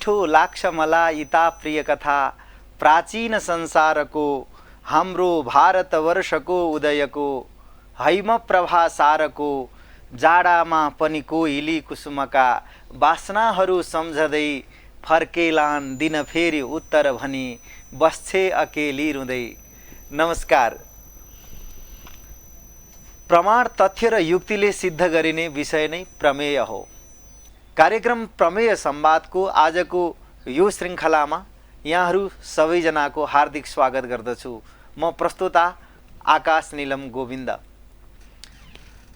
मिठो लाग्छ मलाई यता प्रिय कथा प्राचीन संसारको हाम्रो भारतवर्षको उदयको हैम प्रभा सारको जाडामा पनि कोइली कुसुमका वासनाहरू सम्झदै फर्केलान् दिन फेरि उत्तर भनी बस्छे अकेली रुँदै। नमस्कार। प्रमाण तथ्य र युक्तिले सिद्ध गरिने विषय नै प्रमेय हो। कार्यक्रम प्रमेय संवादको आजको यो श्रृङ्खलामा यहाँहरू सबैजनाको हार्दिक स्वागत गर्दछु। म प्रस्तोता आकाश नीलम गोविन्द।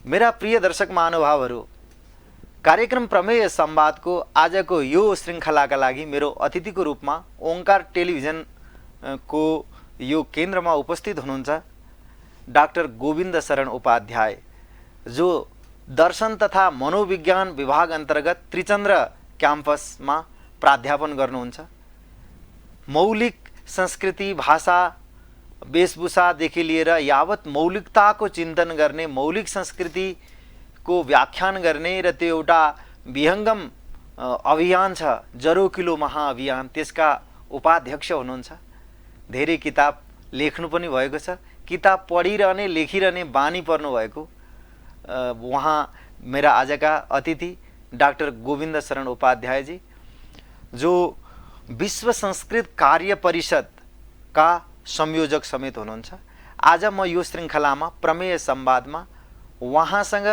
मेरा प्रिय दर्शक महानुभावहरू, कार्यक्रम प्रमेय संवादको आजको यो श्रृङ्खलाका लागि मेरो अतिथिको रूपमा ओंकार टेलिभिजनको यो केन्द्रमा उपस्थित हुनुहुन्छ डाक्टर गोविन्द शरण उपाध्याय, जो दर्शन तथा मनोविज्ञान विभाग अन्तर्गत त्रिचन्द्र क्याम्पसमा प्राध्यापन गर्नुहुन्छ। मौलिक संस्कृति, भाषा, वेशभूषादेखि लिएर यावत मौलिकताको चिन्तन गर्ने, मौलिक संस्कृतिको व्याख्यान गर्ने र त्यो एउटा विहङ्गम अभियान छ, जरो किलो महाअभियान, त्यसका उपाध्यक्ष हुनुहुन्छ। धेरै किताब लेख्नु पनि भएको छ, किताब पढिरहने लेखिरहने बानी पर्नु भएको उहाँ मेरा आजका अतिथि डाक्टर गोविन्द शरण उपाध्यायजी, जो विश्व संस्कृत कार्य परिषदका संयोजक समेत हुनुहुन्छ। आज म यो श्रृङ्खलामा प्रमेय संवादमा उहाँसँग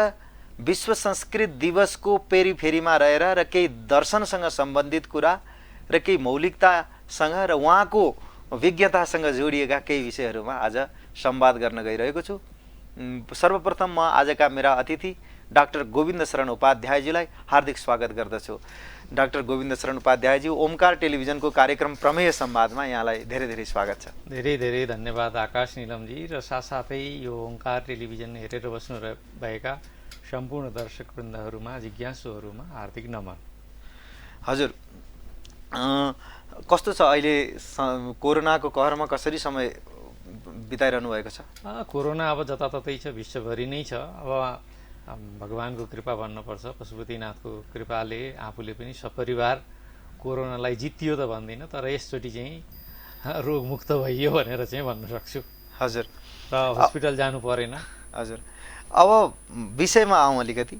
विश्व संस्कृत दिवसको पेरिफेरीमा रहेर र केही दर्शनसँग सम्बन्धित कुरा र केही मौलिकतासँग र उहाँको विज्ञतासँग जोडिएका केही विषयहरूमा आज संवाद गर्न गइरहेको छु। सर्वप्रथम म आजका मेरा अतिथि डाक्टर गोविन्द शरण उपाध्यायजीलाई हार्दिक स्वागत गर्दछु। डाक्टर गोविन्द शरण उपाध्यायजी, ओमकार टेलिभिजनको कार्यक्रम प्रमेय संवादमा यहाँलाई धेरै धेरै स्वागत छ। धेरै धेरै धन्यवाद आकाश नीलमजी, र साथसाथै यो ओंकार टेलिभिजन हेरेर बस्नु भएका सम्पूर्ण दर्शकवृन्दहरूमा, जिज्ञासुहरूमा हार्दिक नमन। हजुर, कस्तो छ अहिले कोरोनाको कहरमा कसरी समय बिताइरहनु भएको छ? कोरोना अब जताततै छ, विश्वभरि नै छ। अब भगवानको कृपा भन्नुपर्छ, पशुपतिनाथको कृपाले आफूले पनि सपरिवार कोरोनालाई जितियो त भन्दिनँ, तर यसचोटि चाहिँ रोगमुक्त भइयो भनेर चाहिँ भन्न सक्छु। हजुर, र हस्पिटल जानु परेन। हजुर, अब विषयमा आउँ अलिकति।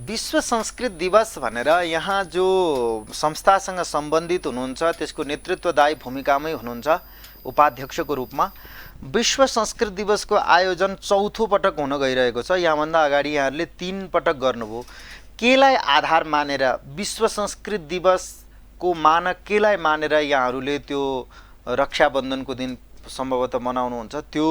विश्व संस्कृत दिवस भनेर यहाँ जो संस्थासँग सम्बन्धित हुनुहुन्छ, त्यसको नेतृत्वदायी भूमिकामै हुनुहुन्छ उपाध्यक्षको रूपमा। विश्व संस्कृत दिवसको आयोजन चौथो पटक हुन गइरहेको छ। यहाँभन्दा अगाडि यहाँहरूले 3 पटक गर्नुभयो। केलाई आधार मानेर विश्व संस्कृत दिवसको मानक केलाई मानेर यहाँहरूले त्यो रक्षाबन्धनको दिन सम्भवतः मनाउनुहुन्छ? त्यो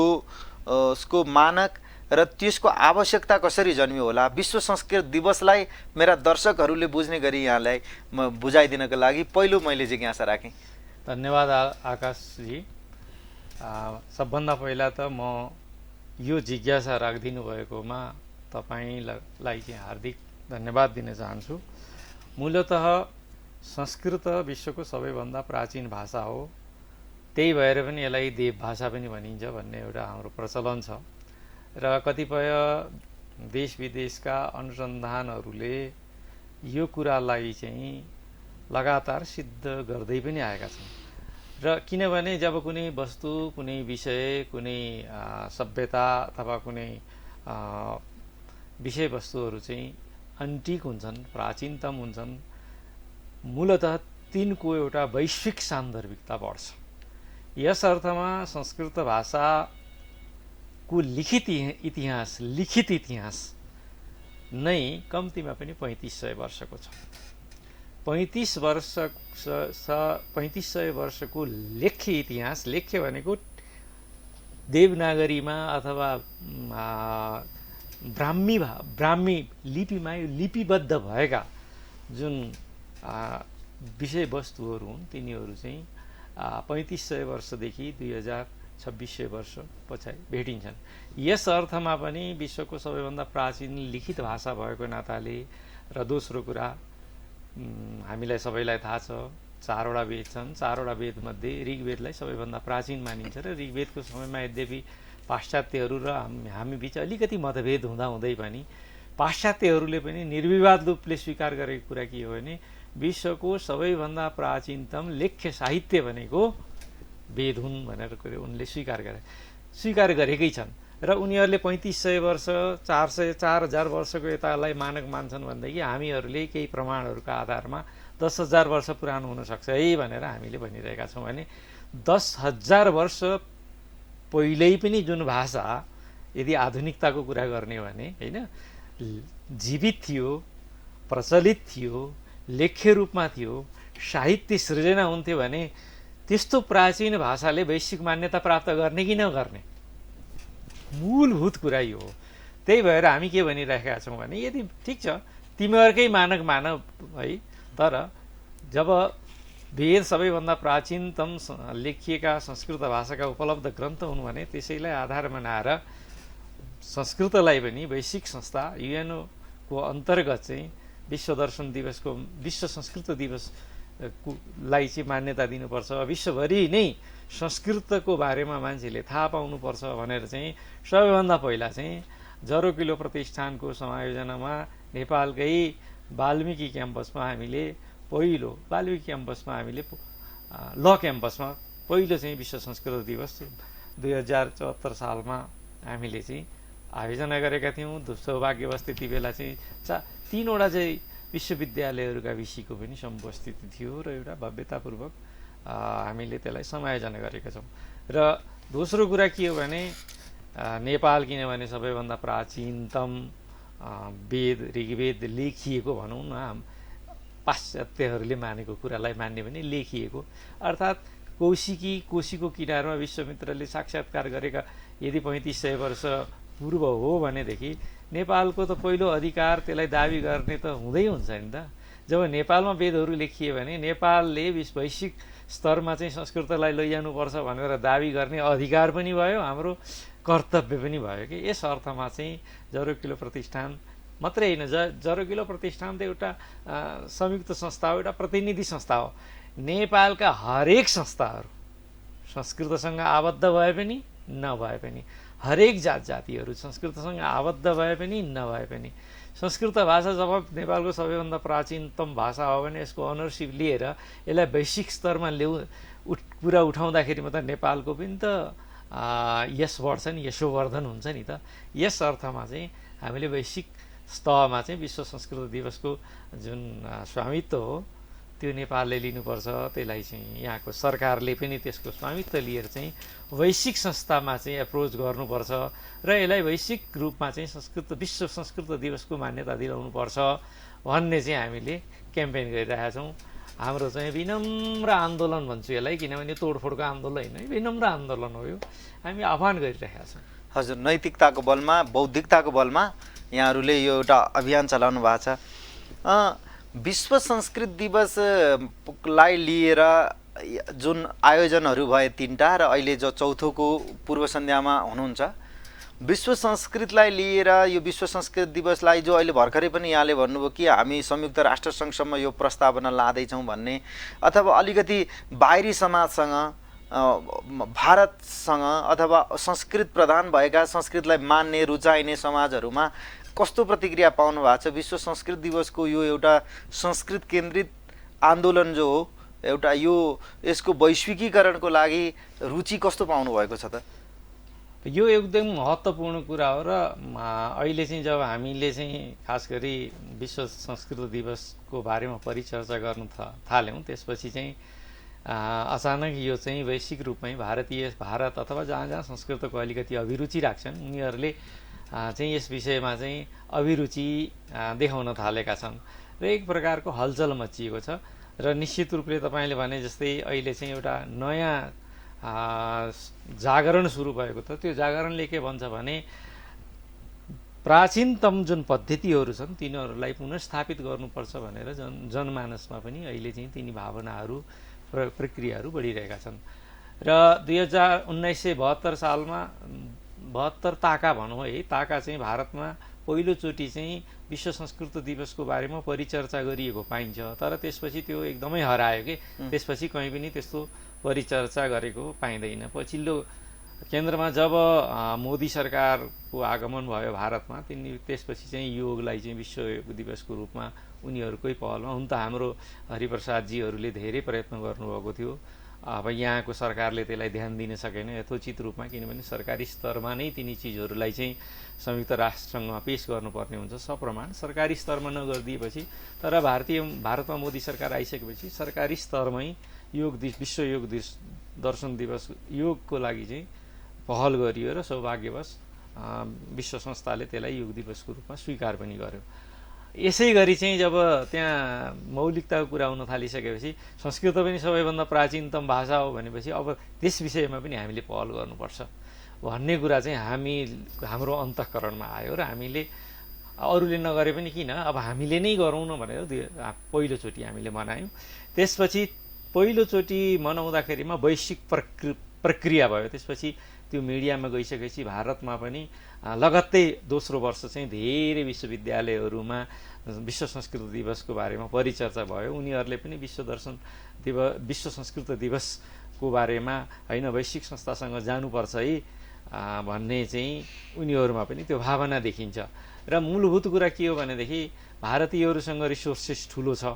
उसको मानक र त्यसको आवश्यकता कसरी जन्मियो होला? विश्व संस्कृत दिवसलाई मेरा दर्शकहरूले बुझ्ने गरी यहाँलाई म बुझाइदिनको लागि पहिलो मैले जिज्ञासा राखेँ। धन्यवाद आकाशजी। सबभन्दा पहिला त म यो जिज्ञासा राखिदिनु भएकोमा तपाईँलाई चाहिँ हार्दिक धन्यवाद दिन चाहन्छु। मूलतः संस्कृत विश्वको सबैभन्दा प्राचीन भाषा हो, त्यही भएर पनि यसलाई देव भाषा पनि भनिन्छ भन्ने एउटा हाम्रो प्रचलन छ। र कतिपय देश विदेशका अनुसन्धानहरूले यो कुरालाई चाहिँ लगातार सिद्ध गर्दै पनि आएका छन्। र किनभने जब कुनै वस्तु, कुनै विषय, कुनै सभ्यता अथवा कुनै विषयवस्तुहरू चाहिँ अन्टिक हुन्छन्, प्राचीनतम हुन्छन्, मूलतः तिनको एउटा वैश्विक सान्दर्भिकता बढ्छ। यस अर्थमा संस्कृत भाषाको लिखित इतिहास नै कम्तीमा पनि 3500 वर्षको छ। 3500 वर्षको लेख्य इतिहास, लेख्य भनेको देवनागरीमा अथवा ब्राह्मी लिपिमा यो लिपिबद्ध भएका जुन विषयवस्तुहरू हुन्, तिनीहरू चाहिँ 3500 वर्षदेखि 2600 वर्ष पछाडि भेटिन्छन्। यस अर्थमा पनि विश्वको सबैभन्दा प्राचीन लिखित भाषा भएको नाताले, र दोस्रो कुरा हामीलाई सबैलाई थाहा छ 4वटा वेद छन्। 4वटा वेदमध्ये ऋग्वेदलाई सबैभन्दा प्राचीन मानिन्छ र ऋग्वेदको समयमा यद्यपि पाश्चात्यहरू र हामी बीच अलिकति मतभेद हुँदै पनि पाश्चात्यहरूले पनि निर्विवाद रूपले स्वीकार गरेको कुरा के हो भने विश्वको सबैभन्दा प्राचीनतम लेख्य साहित्य भनेको वेद हुन् भनेर उनले स्वीकार गरेकै छन्। र उनीहरूले 3500 वर्ष 4000 वर्षको यतालाई मानक मान्छन् भनेदेखि हामीहरूले केही प्रमाणहरूका आधारमा 10,000 वर्ष पुरानो हुनसक्छ है भनेर हामीले भनिरहेका छौँ भने 10,000 वर्ष पहिल्यै पनि जुन भाषा यदि आधुनिकताको कुरा गर्ने हो भने होइन जीवित थियो, प्रचलित थियो, लेख्य रूपमा थियो, साहित्य सृजना हुन्थ्यो भने त्यस्तो प्राचीन भाषाले वैश्विक मान्यता प्राप्त गर्ने कि नगर्ने मूलभूत कुरा यो हो। त्यही भएर हामी के भनिरहेका छौँ भने यदि ठिक छ तिमीहरूकै मानक मानव है, तर जब वेद सबैभन्दा प्राचीनतम लेखिएका संस्कृत भाषाका उपलब्ध ग्रन्थ हुन् भने त्यसैलाई आधार बनाएर संस्कृतलाई पनि वैश्विक संस्था युएनओको अन्तर्गत चाहिँ विश्व दर्शन दिवसको विश्व संस्कृत दिवसलाई चाहिँ मान्यता दिनुपर्छ। विश्वभरि नै संस्कृतको बारेमा मान्छेले थाहा पाउनुपर्छ भनेर चाहिँ सबैभन्दा पहिला चाहिँ जरोकिलो प्रतिष्ठानको समायोजनामा नेपालकै वाल्मिकी क्याम्पसमा हामीले ल क्याम्पसमा पहिलो चाहिँ विश्व संस्कृत दिवस 2074 सालमा हामीले चाहिँ आयोजना गरेका थियौँ। सौभाग्यवश त्यति बेला चाहिँ 3वटा चाहिँ विश्वविद्यालयहरूका विषयको पनि समुपस्थिति थियो र एउटा भव्यतापूर्वक हामीले त्यसलाई समायोजना गरेका छौँ। र दोस्रो कुरा के हो भने नेपाल किनभने सबैभन्दा प्राचीनतम वेद ऋग्वेद लेखिएको भनौँ न, पाश्चात्यहरूले मानेको कुरालाई मान्ने भने लेखिएको, अर्थात् कोशीको किनारमा विश्वामित्रले साक्षात्कार गरेका यदि 3500 वर्ष पूर्व हो भनेदेखि नेपालको त पहिलो अधिकार त्यसलाई दाबी गर्ने त हुँदै हुन्छ नि त। जब नेपालमा वेदहरू लेखिए भने नेपालले वैश्विक स्तरमा चाहिँ संस्कृतलाई लैजानुपर्छ भनेर दाबी गर्ने अधिकार पनि भयो, हाम्रो कर्तव्य पनि भयो कि। यस अर्थमा चाहिँ जरोकिलो प्रतिष्ठान मात्रै होइन, जरोकिलो प्रतिष्ठान त एउटा संयुक्त संस्था हो, एउटा प्रतिनिधि संस्था हो। नेपालका हरेक संस्थाहरू संस्कृतसँग आबद्ध भए पनि नभए पनि, हरेक जातिहरू संस्कृतसँग आबद्ध भए पनि नभए पनि, संस्कृत भाषा जब नेपालको सबैभन्दा प्राचीनतम भाषा हो भने यसको अनरसिप लिएर यसलाई वैश्विक स्तरमा कुरा उठाउँदाखेरि त नेपालको पनि त यस बढ्छ नि, यशोवर्धन हुन्छ नि त। यस अर्थमा चाहिँ हामीले वैश्विक स्तरमा चाहिँ विश्व संस्कृत दिवसको जुन स्वामित्व हो त्यो नेपालले लिनुपर्छ। त्यसलाई चाहिँ यहाँको सरकारले पनि त्यसको स्वामित्व लिएर चाहिँ वैश्विक संस्थामा चाहिँ एप्रोच गर्नुपर्छ र यसलाई वैश्विक रूपमा चाहिँ विश्व संस्कृत दिवसको मान्यता दिलाउनुपर्छ भन्ने चाहिँ हामीले क्याम्पेन गरिरहेका छौँ। हाम्रो चाहिँ विनम्र आन्दोलन भन्छु यसलाई, किनभने तोडफोडको आन्दोलन होइन, विनम्र आन्दोलन हो यो। हामी आह्वान गरिरहेका छौँ। हजुर, नैतिकताको बलमा, बौद्धिकताको बलमा यहाँहरूले यो एउटा अभियान चलाउनु भएको छ। विश्व संस्कृत दिवसलाई लिएर जुन आयोजनहरू भए 3टा र अहिले जो 4थोको पूर्व सन्ध्यामा हुनुहुन्छ, विश्व संस्कृतलाई लिएर यो विश्व संस्कृत दिवसलाई जो अहिले भर्खरै पनि यहाँले भन्नुभयो कि हामी संयुक्त राष्ट्रसङ्घसम्म यो प्रस्तावना लाँदैछौँ भन्ने, अथवा अलिकति बाहिरी समाजसँग भारतसँग अथवा संस्कृत प्रधान भएका संस्कृतलाई मान्ने रुचाइने समाजहरूमा कस्तो प्रतिक्रिया पाउनु भएको छ? विश्व संस्कृत दिवसको यो एउटा संस्कृत केन्द्रित आन्दोलन जो हो, एउटा यो यसको वैश्विकीकरणको लागि रुचि कस्तो पाउनु भएको छ त? यो एकदम महत्त्वपूर्ण कुरा हो र अहिले चाहिँ जब हामीले चाहिँ खास गरी विश्व संस्कृत दिवसको बारेमा परिचर्चा गर्नु थाल्यौँ त्यसपछि चाहिँ अचानक यो चाहिँ वैश्विक रूपमै भारत अथवा जहाँ जहाँ संस्कृतको अलिकति अभिरुचि राख्छन् उनीहरूले चाहिँ यस विषयमा चाहिँ अभिरुचि देखाउन थालेका छन् र एक प्रकारको हलचल मचिएको छ। र निश्चित रूपले तपाईँले भने जस्तै अहिले चाहिँ एउटा नयाँ जागरण सुरु भएको छ। त्यो जागरणले के भन्छ भने प्राचीनतम जुन पद्धतिहरू छन् तिनीहरूलाई पुनर्स्थापित गर्नुपर्छ भनेर जनमानसमा पनि अहिले चाहिँ तिनी भावनाहरू प्रक्रियाहरू बढिरहेका छन्। र 1972 सालमा 72 ताका भनौँ है, ताका चाहिँ भारतमा पहिलोचोटि चाहिँ विश्व संस्कृत दिवसको बारेमा परिचर्चा गरिएको पाइन्छ। तर त्यसपछि त्यो एकदमै हरायो कि त्यसपछि कहीँ पनि त्यस्तो परिचर्चा गरेको पाइँदैन। पछिल्लो केन्द्रमा जब मोदी सरकारको आगमन भयो भारतमा त्यसपछि चाहिँ योगलाई चाहिँ विश्व योग दिवसको रूपमा उनीहरूकै पहलमा हुन त हाम्रो हरिप्रसादजीहरूले धेरै प्रयत्न गर्नुभएको थियो। अब यहाँको सरकारले त्यसलाई ध्यान दिन सकेन यथोचित रूपमा, किनभने सरकारी स्तरमा नै तिनी चिजहरूलाई चाहिँ संयुक्त राष्ट्रसङ्घमा पेश गर्नुपर्ने हुन्छ सप्रमाण। सरकारी स्तरमा नगरिदिएपछि, तर भारतमा मोदी सरकार आइसकेपछि सरकारी स्तरमै विश्व योग दर्शन दिवस योगको लागि चाहिँ पहल गरियो र सौभाग्यवश विश्व संस्थाले त्यसलाई योग दिवसको रूपमा स्वीकार पनि गर्यो। यसै गरी चाहिँ जब त्यहाँ मौलिकताको कुरा हुन थालिसकेपछि संस्कृत पनि सबैभन्दा प्राचीनतम भाषा हो भनेपछि अब त्यस विषयमा पनि हामीले पहल गर्नुपर्छ भन्ने कुरा चाहिँ हाम्रो अन्तःकरणमा आयो र हामीले अरूले नगरे पनि किन, अब हामीले नै गरौँ न भनेर पहिलोचोटि हामीले मनायौँ। त्यसपछि पहिलोचोटि मनाउँदाखेरिमा वैश्विक प्रक्रिया भयो। त्यसपछि त्यो मिडियामा गइसकेपछि भारतमा पनि लगत्तै दोस्रो वर्ष चाहिँ धेरै विश्वविद्यालयहरूमा विश्व संस्कृत दिवसको बारेमा परिचर्चा भयो। उनीहरूले पनि विश्व संस्कृत दिवसको बारेमा होइन वैश्विक संस्थासँग जानुपर्छ है भन्ने चाहिँ उनीहरूमा पनि त्यो भावना देखिन्छ। र मूलभूत कुरा के हो भनेदेखि भारतीयहरूसँग रिसोर्सेस ठुलो छ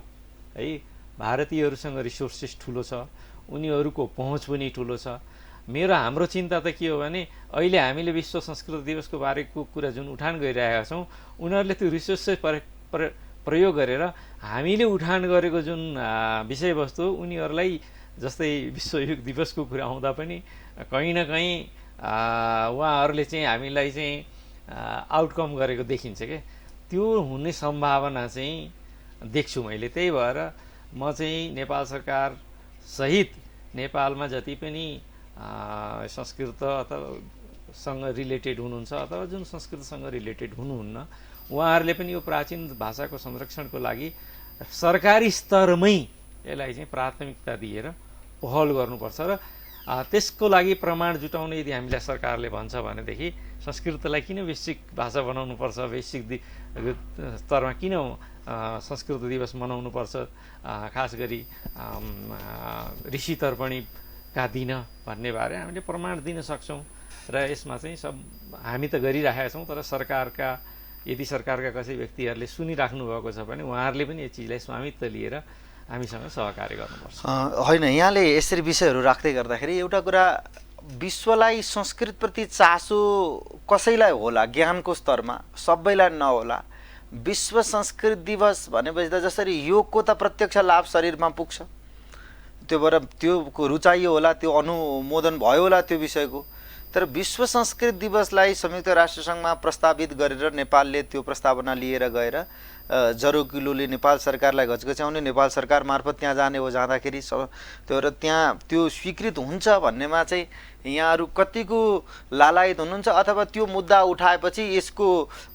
है, भारतीयहरूसँग रिसोर्सेस ठुलो छ, उनीहरूको पहुँच पनि ठुलो छ। हाम्रो चिन्ता त के हो भने अहिले हामीले विश्व संस्कृत दिवसको बारेको कुरा जुन उठान गरिरहेका छौँ, उनीहरूले त्यो रिसोर्सेस प्रयोग गरेर हामीले उठान गरेको जुन विषयवस्तु उनीहरूलाई जस्तै विश्व योग दिवसको कुरा आउँदा पनि कहीँ न कहीँ उहाँहरूले चाहिँ हामीलाई चाहिँ आउटकम गरेको देखिन्छ क्या। त्यो हुने सम्भावना चाहिँ देख्छु मैले। त्यही भएर म चाहिँ नेपाल सरकार सहित नेपालमा जति पनि संस्कृत अथवासँग रिलेटेड हुनुहुन्छ अथवा जुन संस्कृतसँग रिलेटेड हुनुहुन्न, उहाँहरूले पनि यो प्राचीन भाषाको संरक्षणको लागि सरकारी स्तरमै यसलाई चाहिँ प्राथमिकता दिएर पहल गर्नुपर्छ र त्यसको लागि प्रमाण जुटाउने यदि हामीलाई सरकारले भन्छ भनेदेखि संस्कृतलाई किन वैश्विक भाषा बनाउनुपर्छ, वैश्विक स्तरमा किन संस्कृत दिवस मनाउनुपर्छ, खास गरी ऋषि तर्पणीका दिन भन्ने बारे हामीले प्रमाण दिन सक्छौँ। र यसमा चाहिँ हामी त गरिरहेका छौँ, तर यदि सरकारका कसै व्यक्तिहरूले सुनिराख्नु भएको छ भने उहाँहरूले पनि यस चिजलाई स्वामित्व लिएर हामीसँग सहकार्य गर्नुपर्छ। होइन, यहाँले यसरी विषयहरू राख्दै गर्दाखेरि एउटा कुरा, विश्वलाई संस्कृतप्रति चासो कसैलाई होला ज्ञानको स्तरमा, सबैलाई नहोला। विश्व संस्कृत दिवस भनेपछि त जसरी योगको त प्रत्यक्ष लाभ शरीरमा पुग्छ, त्यो भएर त्यो रुचाइयो होला, त्यो अनुमोदन भयो होला त्यो विषयको। तर विश्व संस्कृत दिवसलाई संयुक्त राष्ट्रसङ्घमा प्रस्तावित गरेर नेपालले त्यो प्रस्तावना लिएर गएर जरो किलोले नेपाल सरकारलाई घचघच्याउने, नेपाल सरकार मार्फत त्यहाँ जाने हो, जाँदाखेरि त्यो र त्यहाँ त्यो स्वीकृत हुन्छ भन्नेमा चाहिँ यहाँहरू कतिको लालायत हुनुहुन्छ, अथवा त्यो मुद्दा उठाएपछि यसको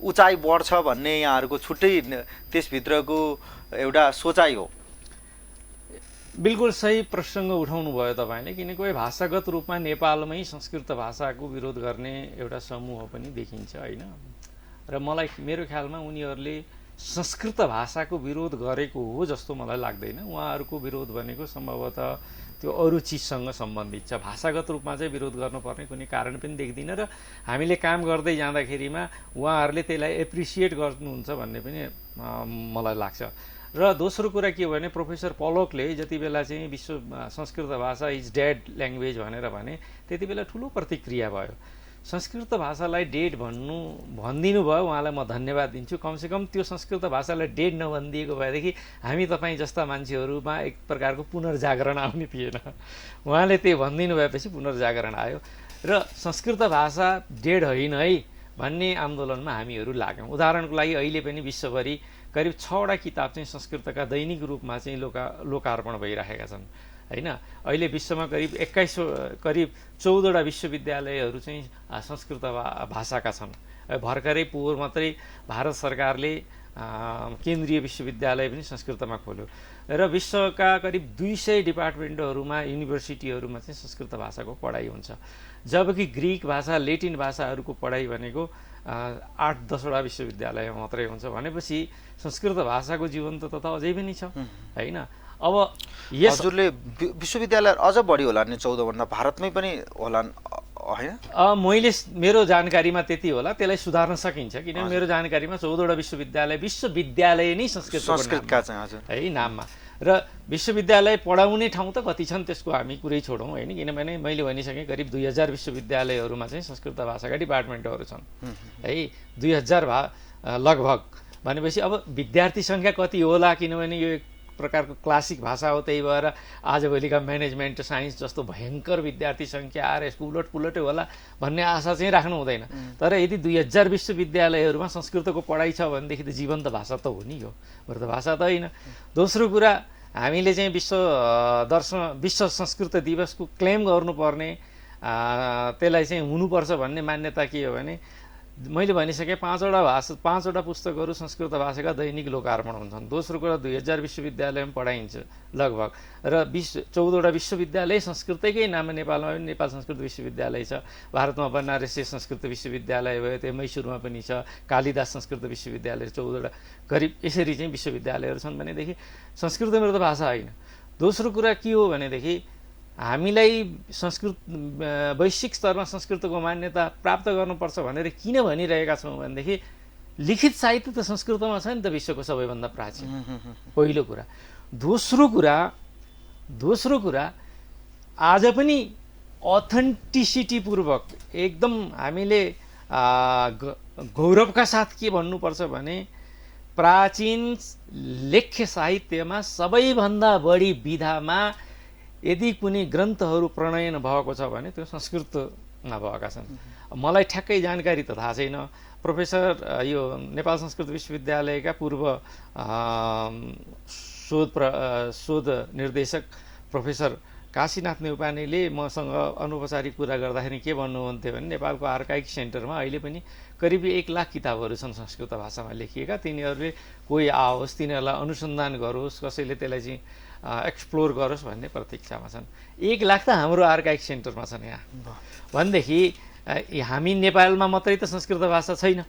उचाइ बढ्छ भन्ने यहाँहरूको छुट्टै त्यसभित्रको एउटा सोचाइ हो? बिल्कुल सही प्रसङ्ग उठाउनु भयो तपाईँले, किनकि भाषागत रूपमा नेपालमै संस्कृत भाषाको विरोध गर्ने एउटा समूह पनि देखिन्छ होइन। र मेरो ख्यालमा उनीहरूले संस्कृत भाषाको विरोध गरेको हो जस्तो मलाई लाग्दैन। उहाँहरूको विरोध भनेको सम्भवतः त्यो अरू चिजसँग सम्बन्धित छ। भाषागत रूपमा चाहिँ विरोध गर्नुपर्ने कुनै कारण पनि देख्दिनँ र हामीले काम गर्दै जाँदाखेरिमा उहाँहरूले त्यसलाई एप्रिसिएट गर्नुहुन्छ भन्ने पनि मलाई लाग्छ। र दोस्रो कुरा के हो भने प्रोफेसर पलोकले जति बेला चाहिँ विश्व संस्कृत भाषा इज डेड ल्याङ्ग्वेज भनेर भने त्यति बेला ठुलो प्रतिक्रिया भयो। संस्कृत भाषालाई डेड भनिदिनु भयो, उहाँलाई म धन्यवाद दिन्छु। कमसेकम त्यो संस्कृत भाषालाई डेड नभनिदिएको भएदेखि हामी तपाईँ जस्ता मान्छेहरूमा एक प्रकारको पुनर्जागरण आउने थिएन। उहाँले त्यो भनिदिनु भएपछि पुनर्जागरण आयो र संस्कृत भाषा डेड होइन है भन्ने आन्दोलनमा हामीहरू लाग्यौँ। उदाहरणको लागि अहिले पनि विश्वभरि करिब 6वटा किताब चाहिँ संस्कृतका दैनिक रूपमा चाहिँ लोकार्पण भइरहेका छन् होइन। अहिले विश्वमा करिब 14वटा विश्वविद्यालयहरू चाहिँ संस्कृत भाषाका छन्। भर्खरै पोहोर मात्रै भारत सरकारले केन्द्रीय विश्वविद्यालय पनि संस्कृतमा खोल्यो र विश्वका करिब 200 डिपार्टमेन्टहरूमा युनिभर्सिटीहरूमा चाहिँ संस्कृत भाषाको पढाइ हुन्छ। जबकि ग्रिक भाषा, लेटिन भाषाहरूको पढाइ भनेको 8-10वटा विश्वविद्यालय मात्रै हुन्छ। भनेपछि संस्कृत भाषाको जीवन्तता त अझै पनि छ होइन। अब हजुरले विश्वविद्यालय अझ बढी होला नि, 14 भन्दा भारतमै पनि होला होइन? मैले मेरो जानकारीमा त्यति होला, त्यसलाई सुधार्न सकिन्छ किनभने मेरो जानकारीमा 14वटा विश्वविद्यालय नै संस्कृतका चाहिँ हजुर है नाममा, र विश्वविद्यालय पढाउने ठाउँ त कति छन् त्यसको हामी कुरै छोडौँ होइन, किनभने मैले भनिसकेँ करिब 2000 विश्वविद्यालयहरूमा चाहिँ संस्कृत भाषाका डिपार्टमेन्टहरू छन् है, 2000 लगभग भनेपछि अब विद्यार्थी सङ्ख्या कति होला, किनभने यो एक प्रकारको क्लासिक भाषा हो, त्यही भएर आजभोलिका म्यानेजमेन्ट साइन्स जस्तो भयङ्कर विद्यार्थी सङ्ख्या आएर यसको उलटपुलटै होला भन्ने आशा चाहिँ राख्नु हुँदैन। तर यदि 2000 विश्वविद्यालयहरूमा संस्कृतको पढाइ छ भनेदेखि त जीवन्त भाषा त हो नि, यो मृत भाषा त होइन। दोस्रो कुरा, हामीले चाहिँ विश्व संस्कृत दिवसको क्लेम गर्नुपर्ने, त्यसलाई चाहिँ हुनुपर्छ भन्ने मान्यता के हो भने मैले भनिसकेँ 5वटा पुस्तकहरू संस्कृत भाषाका दैनिक लोकार्पण हुन्छन्। दोस्रो कुरा 2000 विश्वविद्यालयमा पढाइन्छ लगभग, र 14वटा विश्वविद्यालय संस्कृतकै नाममा नेपालमा पनि नेपाल संस्कृत विश्वविद्यालय छ, भारतमा बनारसी संस्कृत विश्वविद्यालय भयो, त्यो मैसुरमा पनि छ, कालिदास संस्कृत विश्वविद्यालय 14वटा करिब यसरी चाहिँ विश्वविद्यालयहरू छन् भनेदेखि संस्कृत मृत भाषा होइन। दोस्रो कुरा के हो भनेदेखि हामीलाई संस्कृत वैश्विक स्तरमा संस्कृतको मान्यता प्राप्त गर्नुपर्छ भनेर किन भनिरहेका छौँ भनेदेखि लिखित साहित्य त संस्कृतमा छ नि त, विश्वको सबैभन्दा प्राचीन, पहिलो कुरा। दोस्रो कुरा आज पनि अथेन्टिसिटीपूर्वक एकदम हामीले गौरवका साथ के भन्नुपर्छ भने प्राचीन लेख्य साहित्यमा सबैभन्दा बढी विधामा यदि कुनै ग्रन्थहरू प्रणयन भएको छ भने त्यो संस्कृतमा भएका छन्। मलाई ठ्याक्कै जानकारी त थाहा छैन, प्रोफेसर यो नेपाल संस्कृत विश्वविद्यालयका पूर्व शोध निर्देशक प्रोफेसर काशीनाथ नेउपानेले मसँग अनौपचारिक कुरा गर्दाखेरि के भन्नुहुन्थ्यो भने नेपालको आर्काइभ सेन्टरमा अहिले पनि करिब 1 लाख किताबहरू छन् संस्कृत भाषामा लेखिएका, तिनीहरूले कोही आओस् तिनीहरूलाई अनुसन्धान गरोस्, कसैले त्यसलाई चाहिँ एक्सप्लोर गरोस् भन्ने प्रतीक्षामा छन्। 1 लाख त हाम्रो आर्काइभ सेन्टरमा छन् यहाँ भनेदेखि हामी नेपालमा मात्रै त संस्कृत भाषा छैन,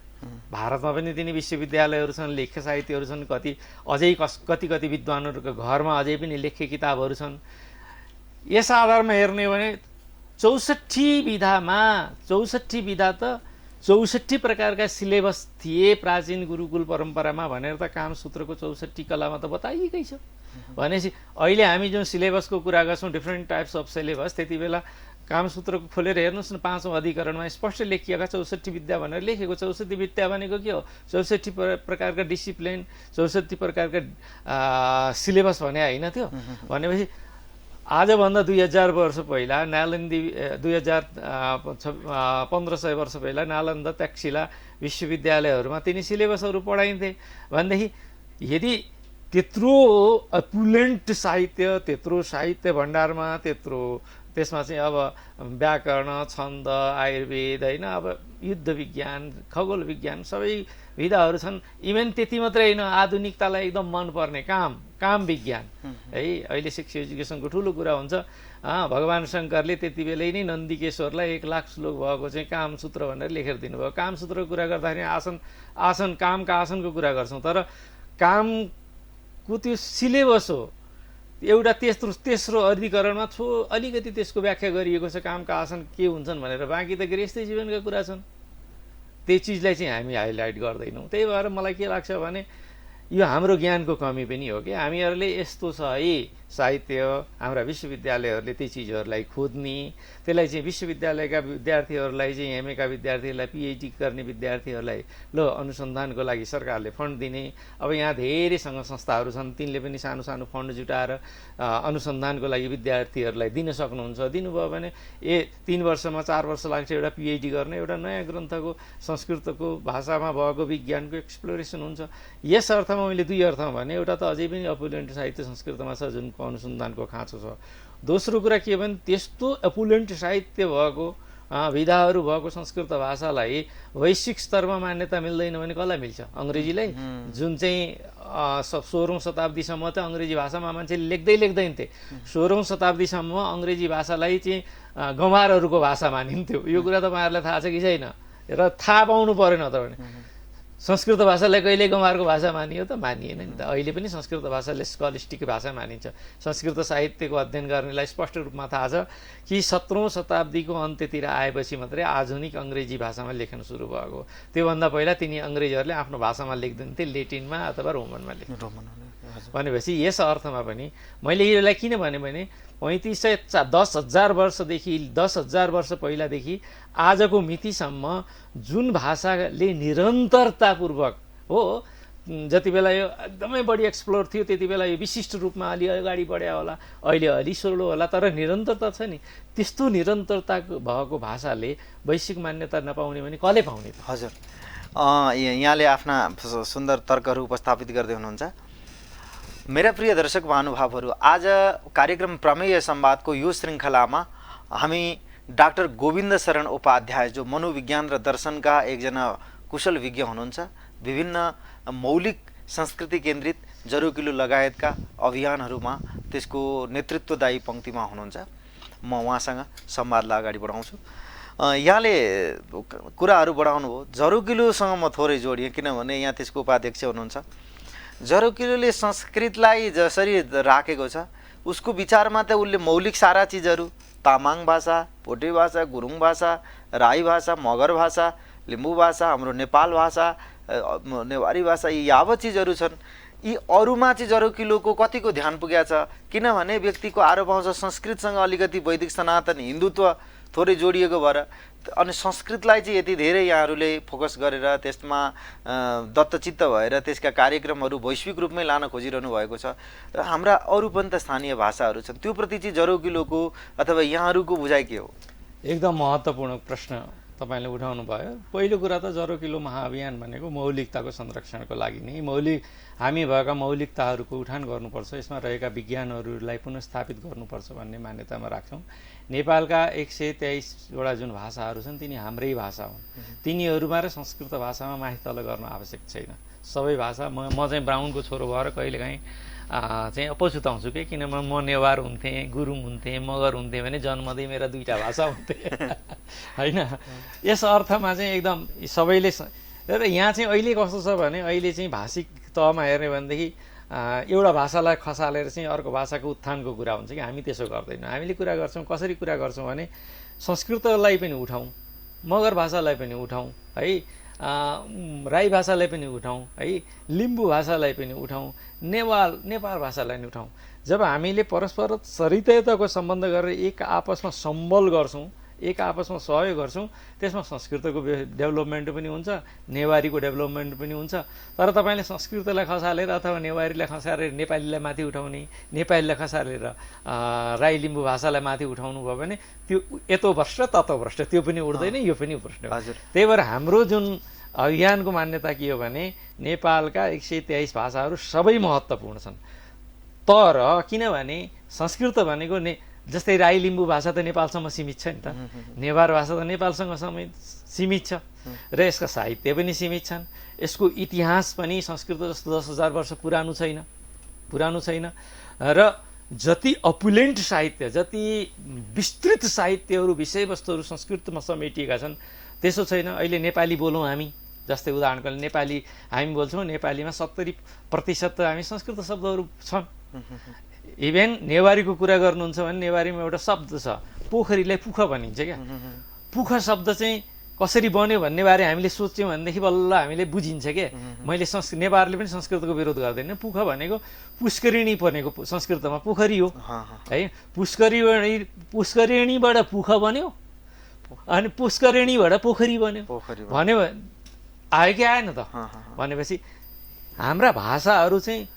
भारतमा पनि तिनी विश्वविद्यालयहरू छन्, लेख्य साहित्यहरू छन्, अझै कति विद्वानहरूको घरमा अझै पनि लेख्य किताबहरू छन्। यस आधारमा हेर्ने हो भने 64 विधा त 64 प्रकारका सिलेबस थिए प्राचीन गुरुकुल परम्परामा भनेर त कामसूत्रको 64 कलामा त बताइएकै छ। भनेपछि अहिले हामी जुन सिलेबसको कुरा गर्छौँ डिफ्रेन्ट टाइप्स अफ सिलेबस, त्यति बेला कामसूत्रको खोलेर हेर्नुहोस् न 5औं अधिकरणमा स्पष्ट लेखिएका 64 विद्या भनेर लेखेको। 64 विद्या भनेको के हो? 64 प्रकारका डिसिप्लिन, 64 प्रकारका सिलेबस भने होइन थियो। भनेपछि आजभन्दा 2000 वर्ष पहिला नालन्दी 1500 वर्ष पहिला नालन्दा तक्षशिला विश्वविद्यालयहरूमा तिनी सिलेबसहरू पढाइन्थे भनेदेखि यदि त्यत्रो अपुलेन्ट साहित्य, त्यत्रो साहित्य भण्डारमा, त्यसमा चाहिँ अब व्याकरण, छन्द, आयुर्वेद होइन, अब युद्ध विज्ञान, खगोल विज्ञान सबै विधाहरू छन्। इभन त्यति मात्रै होइन, आधुनिकतालाई एकदम मनपर्ने काम विज्ञान है, अहिले सेक्स एजुकेसनको ठुलो कुरा हुन्छ। भगवान् शङ्करले त्यति बेलै नै नन्दिकेश्वरलाई 1 लाख श्लोक भएको चाहिँ कामसूत्र भनेर लेखेर दिनुभयो। कामसूत्रको कुरा गर्दाखेरि कामका आसनको कुरा गर्छौँ, तर कामको त्यो सिलेबस हो एउटा तेस्रो अधिकरणमा अलिकति त्यसको व्याख्या गरिएको छ कामका आसन के हुन्छन् भनेर, बाँकी त गृहस्थी जीवनका कुरा छन्। त्यो चिजलाई चाहिँ हामी हाइलाइट गर्दैनौँ। त्यही भएर मलाई के लाग्छ भने यो हाम्रो ज्ञानको कमी पनि हो कि हामीहरूले यस्तो छ है साहित्य, हाम्रा विश्वविद्यालयहरूले ती चिजहरूलाई खोज्ने, त्यसलाई चाहिँ विश्वविद्यालयका विद्यार्थीहरूलाई चाहिँ एमएका विद्यार्थीहरूलाई पिएचडी गर्ने विद्यार्थीहरूलाई अनुसन्धानको लागि सरकारले फन्ड दिने। अब यहाँ धेरै सङ्घ संस्थाहरू छन्, तिनले पनि सानो सानो फन्ड जुटाएर अनुसन्धानको लागि विद्यार्थीहरूलाई दिन सक्नुहुन्छ। दिनुभयो भने 3 वर्षमा 4 वर्ष लाग्छ एउटा पिएचडी गर्ने, एउटा नयाँ ग्रन्थको संस्कृतको भाषामा भएको विज्ञानको एक्सप्लोरेसन हुन्छ। यस अर्थमा मैले 2 अर्थमा भने, एउटा त अझै पनि अपुलेन्ट साहित्य संस्कृतमा छ जुन अनुसन्धानको खाँचो छ। दोस्रो कुरा के भने त्यस्तो अपुलेन्ट साहित्य भएको विधाहरू भएको संस्कृत भाषालाई वैश्विक स्तरमा मान्यता मिल्दैन भने कसलाई मिल्छ? अङ्ग्रेजीलाई, जुन चाहिँ 16औं शताब्दीसम्म त अङ्ग्रेजी भाषामा मान्छेले लेख्दैन थिए। 16औं शताब्दीसम्म अङ्ग्रेजी भाषालाई चाहिँ गँवारहरूको भाषा मानिन्थ्यो। यो कुरा तपाईँहरूलाई थाहा छ कि छैन? र थाहा पाउनु परेन त भने संस्कृत भाषालाई कहिले गमारको भाषा मानियो त मानिएन नि त। अहिले पनि संस्कृत भाषाले स्कलिस्टिक भाषा मानिन्छ। संस्कृत साहित्यको अध्ययन गर्नेलाई स्पष्ट रूपमा थाहा छ कि 17औं शताब्दीको अन्त्यतिर आएपछि मात्रै आधुनिक अङ्ग्रेजी भाषामा लेख्न सुरु भएको। त्योभन्दा पहिला तिनी अङ्ग्रेजहरूले आफ्नो भाषामा लेख्दैनथे, लेटिनमा अथवा रोमनमा लेख्थे। भनेपछि यस अर्थमा पनि मैले यसलाई किन भने 10,000 वर्षदेखि 10,000 वर्ष पहिलादेखि आजको मितिसम्म जुन भाषाले निरन्तरतापूर्वक हो, जति बेला यो एकदमै बढी एक्सप्लोर थियो त्यति बेला यो विशिष्ट रूपमा अलि अगाडि बढ्यो होला, अहिले अलि सोलो होला, तर निरन्तरता छ नि। त्यस्तो निरन्तरता भएको भाषाले वैश्विक मान्यता नपाउने भने कसले पाउने त? हजुर, यहाँले आफ्ना सुन्दर तर्कहरू उपस्थापित गर्दै हुनुहुन्छ। मेरा प्रिय दर्शक महानुभावहरू, आज कार्यक्रम प्रमेय संवादको यो श्रृङ्खलामा हामी डाक्टर गोविन्द शरण उपाध्याय, जो मनोविज्ञान र दर्शनका एकजना कुशल विज्ञ हुनुहुन्छ, विभिन्न मौलिक संस्कृति केन्द्रित जरुकिलो लगायतका अभियानहरूमा त्यसको नेतृत्वदायी पङ्क्तिमा हुनुहुन्छ। म उहाँसँग संवादलाई अगाडि बढाउँछु। यहाँले कुराहरू बढाउनु भयो, जरुकिलोसँग म थोरै जोडिएँ किनभने यहाँ त्यसको उपाध्यक्ष हुनुहुन्छ। जरुकिलोले संस्कृतलाई जसरी राखेको छ उसको विचारमा त उसले मौलिक सारा चिजहरू, तामाङ भाषा, भोटे भाषा, गुरुङ भाषा, राई भाषा, मगर भाषा, लिम्बू भाषा, हाम्रो नेपाल भाषा, नेवारी भाषा, यी यावत चिजहरू छन्। यी अरूमा चाहिँ जरुकिलोको कतिको ध्यान पुगेको छ? किनभने व्यक्तिको आरोप आउँछ संस्कृतसँग अलिकति वैदिक सनातन हिन्दुत्व थोरै जोडिएको भएर, अनि संस्कृतलाई चाहिँ यति धेरै यहाँहरूले फोकस गरेर त्यसमा दत्तचित्त भएर त्यसका कार्यक्रमहरू वैश्विक रूपमै लान खोजिरहनु भएको छ। र हाम्रा अरू पनि त स्थानीय भाषाहरू छन्, त्यो प्रति चाहिँ जरुकिलोको अथवा यहाँहरूको बुझाइ के हो? एकदम महत्त्वपूर्ण प्रश्न तपाईँले उठाउनु भयो। पहिलो कुरा त जरुकिलो महाअभियान भनेको मौलिकताको संरक्षणको लागि नै हामी भएका मौलिकताहरूको उठान गर्नुपर्छ, यसमा रहेका विज्ञानहरूलाई पुनस्थापित गर्नुपर्छ भन्ने मान्यतामा राख्छौँ। नेपालका 123वटा जुन भाषाहरू छन् तिनी हाम्रै भाषा हुन्। तिनीहरूमा र संस्कृत भाषामा माथि तल गर्न आवश्यक छैन। सबै भाषा म चाहिँ ब्राउनको छोरो भएर कहिलेकाहीँ चाहिँ अपछुताउँछु कि किन म नेवार हुन्थेँ, गुरुङ हुन्थेँ, मगर हुन्थेँ भने जन्मदै मेरा दुईवटा भाषा हुन्थे होइन। यस अर्थमा चाहिँ एकदम सबैले र यहाँ चाहिँ अहिले कस्तो छ भने अहिले चाहिँ भाषिक तहमा हेर्ने भनेदेखि एउटा भाषालाई खसालेर चाहिँ अर्को भाषाको उत्थानको कुरा हुन्छ कि हामी त्यसो गर्दैनौँ। हामीले कुरा गर्छौँ, कसरी कुरा गर्छौँ भने संस्कृतलाई पनि उठाउँ, मगर भाषालाई पनि उठाउँ है, राई भाषालाई पनि उठाउँ है, लिम्बू भाषालाई पनि उठाउँ, नेपाल भाषालाई पनि उठाउँ। जब हामीले परस्पर सरितताको सम्बन्ध गरेर एक आपसमा सम्बल गर्छौँ, एक आपसमा सहयोग गर्छौँ, त्यसमा संस्कृतको डेभलपमेन्ट पनि हुन्छ, नेवारीको डेभलपमेन्ट पनि हुन्छ। तर तपाईँले संस्कृतलाई खसालेर अथवा नेवारीलाई खसालेर नेपालीलाई माथि उठाउने, नेपालीलाई खसालेर राई लिम्बू भाषालाई माथि उठाउनु भयो भने त्यो यतो भ्रष्ट ततो भ्रष्ट, त्यो पनि उठ्दैन, यो पनि भ्रष्ट। त्यही भएर हाम्रो जुन अभियानको मान्यता के हो भने नेपालका 123 भाषाहरू सबै महत्त्वपूर्ण छन्। तर किनभने संस्कृत भनेको जस्तै राई लिम्बू भाषा त नेपालसम्म सीमित छ नि त, नेवार भाषा त नेपालसँग सीमित छ र यसका साहित्य पनि सीमित छन्। यसको इतिहास पनि संस्कृत जस्तो 10,000 वर्ष पुरानो छैन र जति अपुलेन्ट साहित्य, जति विस्तृत साहित्यहरू, विषयवस्तुहरू संस्कृतमा समेटिएका छन् त्यसो छैन। अहिले नेपाली बोलौँ हामी, जस्तै उदाहरणको लागि नेपाली हामी बोल्छौँ, नेपालीमा 70% त हामी संस्कृत शब्दहरू छन्। इभेन नेवारीको कुरा गर्नुहुन्छ भने नेवारीमा एउटा शब्द छ, पोखरीलाई पुख भनिन्छ क्या। पुख शब्द चाहिँ कसरी बन्यो भन्ने बारे हामीले सोच्यौँ भनेदेखि बल्ल हामीले बुझिन्छ क्या। मैले नेवारले पनि संस्कृतको विरोध गर्दैन। पुख भनेको पुष्करिणी भनेको संस्कृतमा पोखरी हो है। पुष्करिणीबाट पुख बन्यो अनि पुष्करिणीबाट पोखरी बन्यो भन्यो आयो कि आएन त? भनेपछि हाम्रा भाषाहरू चाहिँ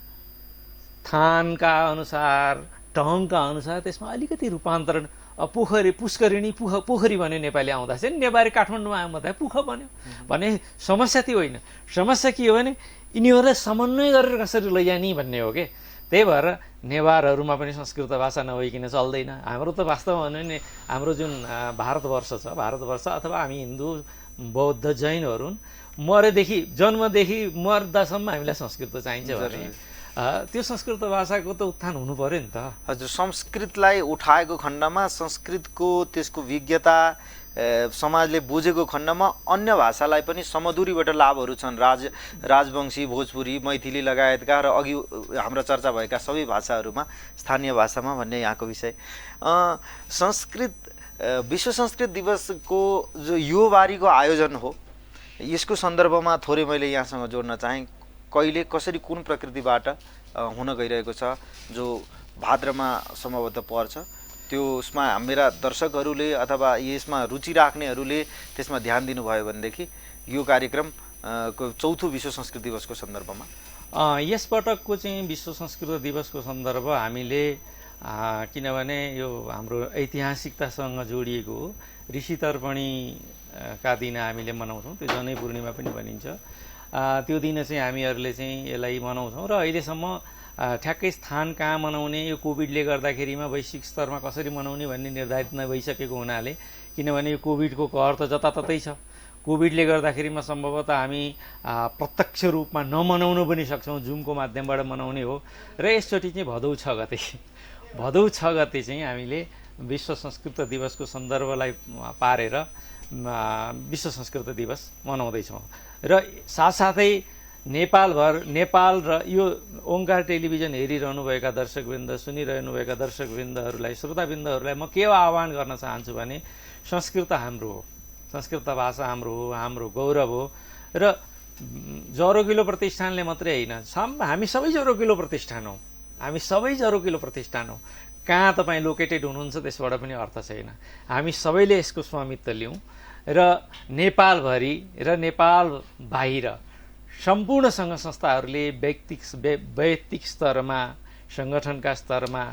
थानका अनुसार, ढङ्गका अनुसार त्यसमा अलिकति रूपान्तरण, पोखरी पुष्करिणी पोखरी भन्यो नेपाली आउँदा चाहिँ, नेवारी काठमाडौँमा आउँदा पुख बन्यो भने समस्या त्यो होइन। समस्या के हो भने यिनीहरूलाई समन्वय गरेर कसरी लैजाने भन्ने हो कि। त्यही भएर नेवारहरूमा पनि संस्कृत भाषा नभइकन चल्दैन। हाम्रो त वास्तवमा भन्यो भने हाम्रो जुन भारतवर्ष छ, भारतवर्ष अथवा हामी हिन्दू बौद्ध जैनहरू जन्मदेखि मर्दासम्म हामीलाई संस्कृत चाहिन्छ भने त्यो संस्कृत भाषाको त उत्थान हुनु पर्यो नि त। हजुर, संस्कृतलाई उठाएको खण्डमा संस्कृतको त्यसको विज्ञता समाजले बुझेको खण्डमा अन्य भाषालाई पनि समदुरीबाट लाभहरू छन्। राजवंशी, भोजपुरी, मैथिली लगायतका र अघि हाम्रा चर्चा भएका सबै भाषाहरूमा, स्थानीय भाषामा भन्ने यहाँको विषय। विश्व संस्कृत दिवसको जो यो बारीको आयोजन हो, यसको सन्दर्भमा थोरै मैले यहाँसँग जोड्न चाहेँ। कहिले, कसरी, कुन प्रकृतिबाट हुन गइरहेको छ, जो भाद्रमा सम्भवतः पर्छ, त्यसमा मेरा दर्शकहरूले अथवा यसमा रुचि राख्नेहरूले त्यसमा ध्यान दिनुभयो भनेदेखि यो कार्यक्रम को चौथो विश्व संस्कृत दिवसको सन्दर्भमा यस पटकको चाहिँ विश्व संस्कृत दिवसको सन्दर्भ हामीले किनभने यो हाम्रो ऐतिहासिकतासँग जोडिएको हो। ऋषि तर्पणीका दिन हामीले मनाउँछौँ, त्यो जनै पूर्णिमा पनि भनिन्छ। त्यो दिन चाहिँ हामीहरूले चाहिँ यसलाई मनाउँछौँ र अहिलेसम्म ठ्याक्कै स्थान कहाँ मनाउने, यो कोभिडले गर्दाखेरिमा वैश्विक स्तरमा कसरी मनाउने भन्ने निर्धारित नभइसकेको हुनाले, किनभने यो कोभिडको कहर त जताततै छ। कोभिडले गर्दाखेरिमा सम्भवतः हामी प्रत्यक्ष रूपमा नमनाउनु पनि सक्छौँ, जुमको माध्यमबाट मनाउने हो। र यसचोटि चाहिँ भदौ 6 गते चाहिँ हामीले विश्व संस्कृत दिवसको सन्दर्भलाई पारेर विश्व संस्कृत दिवस मनाउँदैछौँ। र साथसाथै नेपाल र यो ओंकार टेलिभिजन हेरिरहनुभएका दर्शकवृन्द, सुनिरहनुभएका दर्शकवृन्दहरूलाई, श्रोतावृन्दहरूलाई म के आह्वान गर्न चाहन्छु भने संस्कृत हाम्रो हो, संस्कृत भाषा हाम्रो हो, हाम्रो गौरव हो। र जरोकिलो प्रतिष्ठानले मात्रै होइन, हामी सबै जरोकिलो प्रतिष्ठान हौ, हामी सबै जरोकिलो प्रतिष्ठान हौ। कहाँ तपाईँ लोकेटेड हुनुहुन्छ त्यसबाट पनि अर्थ छैन। हामी सबैले यसको स्वामित्व लिउँ र नेपालभरि र नेपाल बाहिर सम्पूर्ण सङ्घ संस्थाहरूले वैयक्तिक स्तरमा, सङ्गठनका स्तरमा,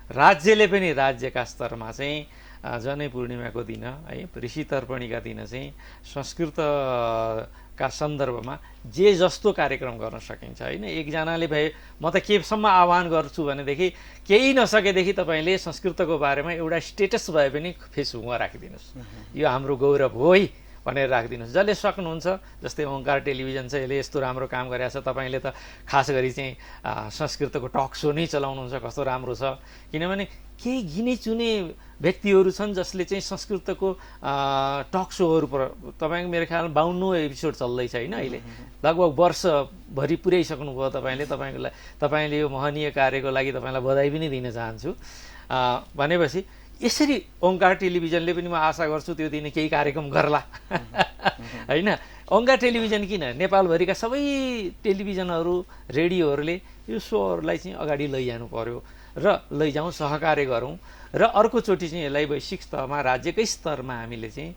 राज्यले पनि राज्यका स्तरमा चाहिँ जनै पूर्णिमाको दिन है, ऋषि तर्पणीका दिन चाहिँ संस्कृतका सन्दर्भमा जे जस्तो कार्यक्रम गर्न सकिन्छ होइन। एकजनाले भए म त केसम्म आह्वान गर्छु भनेदेखि केही नसकेदेखि तपाईँले संस्कृतको बारेमा एउटा स्टेटस भए पनि फेसबुकमा राखिदिनुहोस्, यो हाम्रो गौरव हो है भनेर राखिदिनुहोस्। जसले सक्नुहुन्छ, जस्तै ओंकार टेलिभिजन छ, यसले यस्तो राम्रो काम गरेको छ, तपाईँले त खास गरी चाहिँ संस्कृतको टक सो नै चलाउनुहुन्छ, कस्तो राम्रो छ। किनभने केही गिने चुने व्यक्तिहरू छन् जसले चाहिँ संस्कृतको टक सोहरू तपाईँको मेरो ख्याल 52 एपिसोड चल्दैछ होइन, अहिले लगभग वर्षभरि पुर्याइसक्नुभयो तपाईँले। तपाईँले यो महनीय कार्यको लागि तपाईँलाई बधाई पनि दिन चाहन्छु। भनेपछि यसरी ओंकार टेलिभिजनले पनि म आशा गर्छु त्यो दिन केही कार्यक्रम गर्ला होइन। ओंकार टेलिभिजन किन, नेपालभरिका सबै टेलिभिजनहरू, रेडियोहरूले यो सोहरूलाई चाहिँ अगाडि लैजानु पर्यो र लैजाउँ, सहकार्य गरौँ। र अर्कोचोटि चाहिँ यसलाई वैश्विक स्तरमा, राज्यकै स्तरमा हामीले चाहिँ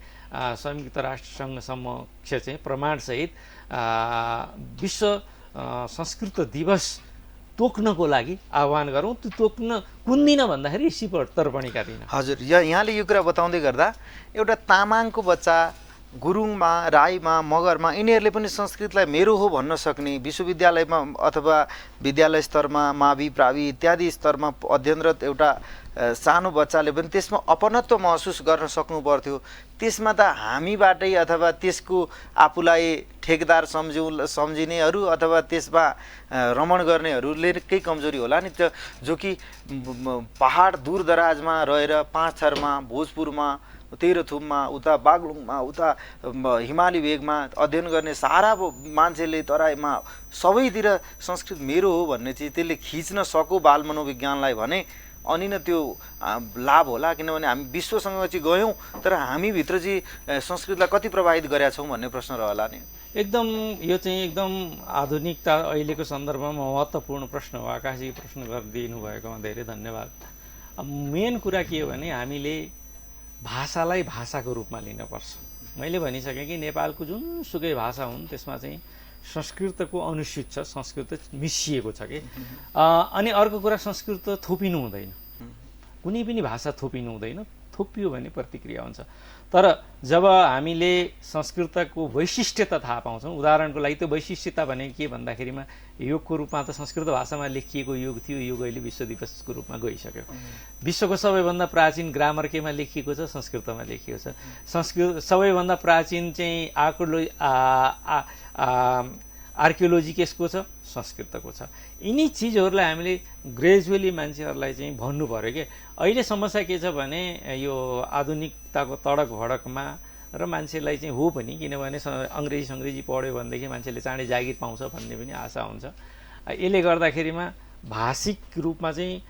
संयुक्त राष्ट्रसङ्घ समक्ष चाहिँ प्रमाणसहित विश्व संस्कृत दिवस तोक्नको लागि आह्वान गरौँ। त्यो तोक्न कुन दिन भन्दाखेरि ऋषि तर्पणीका दिन। हजुर, यहाँले यो कुरा बताउँदै गर्दा एउटा तामाङको बच्चा गुरुङमा, राईमा, मगरमा यिनीहरूले पनि संस्कृतलाई मेरो हो भन्न सक्ने, विश्वविद्यालयमा अथवा विद्यालय स्तरमा, मावि, प्रावि इत्यादि स्तरमा अध्ययनरत एउटा सानो बच्चाले पनि त्यसमा अपनत्व महसुस गर्न सक्नु पर्थ्यो। त्यसमा त हामीबाटै अथवा त्यसको आफूलाई ठेकदार सम्झिनेहरू अथवा त्यसमा रमण गर्नेहरूले केही कमजोरी होला नि त, जो कि पहाड दूरदराजमा रहेर पाँचथरमा, भोजपुरमा, तेह्रथुममा, उता बागलुङमा, उता हिमाली भेगमा अध्ययन गर्ने सारा मान्छेले तराईमा सबैतिर संस्कृत मेरो हो भन्ने चिज त्यसले खिच्न सक्यो बाल मनोविज्ञानलाई भने अनि न त्यो लाभ होला। किनभने हामी विश्वसँग चाहिँ गयौँ तर हामीभित्र चाहिँ संस्कृतलाई कति प्रभावित गरेका छौँ भन्ने प्रश्न रहला नि। एकदम यो चाहिँ एकदम आधुनिकता अहिलेको सन्दर्भमा महत्त्वपूर्ण प्रश्न हो। आकाशजी प्रश्न गरिदिनु भएकोमा धेरै धन्यवाद। मेन कुरा के हो भने हामीले भाषालाई भाषाको रूपमा लिनुपर्छ। मैले भनिसकेँ कि नेपालको जुनसुकै भाषा हुन् त्यसमा चाहिँ संस्कृतको अनुसूचित छ, संस्कृत मिसिएको छ कि। अनि अर्को कुरा, संस्कृत थोपिनु हुँदैन, कुनै पनि भाषा थोपिनु हुँदैन। थोपियो भने प्रतिक्रिया हुन्छ। तर जब हामीले संस्कृतको वैशिष्ट्यता थाहा पाउँछौँ, उदाहरणको लागि त्यो वैशिष्ट्यता भने के भन्दाखेरिमा योगको रूपमा त संस्कृत भाषामा लेखिएको योग थियो, योग अहिले विश्व दिवसको रूपमा गइसक्यो। विश्वको सबैभन्दा प्राचीन ग्रामर केमा लेखिएको छ? संस्कृतमा लेखिएको छ। संस्कृत सबैभन्दा प्राचीन चाहिँ आर्कियोलोजी केसको छ, संस्कृतको छ। यिनी चिजहरूलाई हामीले ग्रेजुअली मान्छेहरूलाई चाहिँ भन्नु पऱ्यो कि अहिले समस्या के छ भने यो आधुनिकताको तडक भडकमा र मान्छेलाई चाहिँ हो पनि, किनभने अङ्ग्रेजी पढ्यो भनेदेखि मान्छेले चाँडै जागिर पाउँछ भन्ने पनि आशा हुन्छ। यसले गर्दाखेरिमा भाषिक रूपमा चाहिँ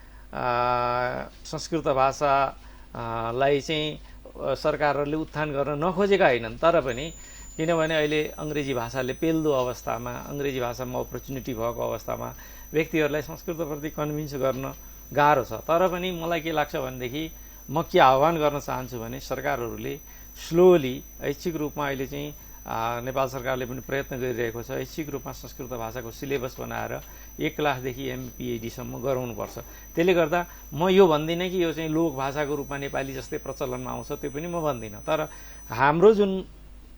संस्कृत भाषालाई चाहिँ सरकारहरूले उत्थान गर्न नखोजेका होइनन्, तर पनि किनभने अहिले अङ्ग्रेजी भाषाले पेल्दो अवस्थामा, अङ्ग्रेजी भाषामा अपर्च्युनिटी भएको अवस्थामा व्यक्तिहरूलाई संस्कृतप्रति कन्भिन्स गर्न गाह्रो छ। तर पनि मलाई के लाग्छ भनेदेखि म के आह्वान गर्न चाहन्छु भने सरकारहरूले स्लोली ऐच्छिक रूपमा अहिले चाहिँ नेपाल सरकारले पनि प्रयत्न गरिरहेको छ, ऐच्छिक रूपमा संस्कृत भाषाको सिलेबस बनाएर 1 लाखदेखि MPhD गराउनुपर्छ। त्यसले गर्दा म यो भन्दिनँ कि यो चाहिँ लोक भाषाको रूपमा नेपाली जस्तै प्रचलनमा आउँछ, त्यो पनि म भन्दिनँ। तर हाम्रो जुन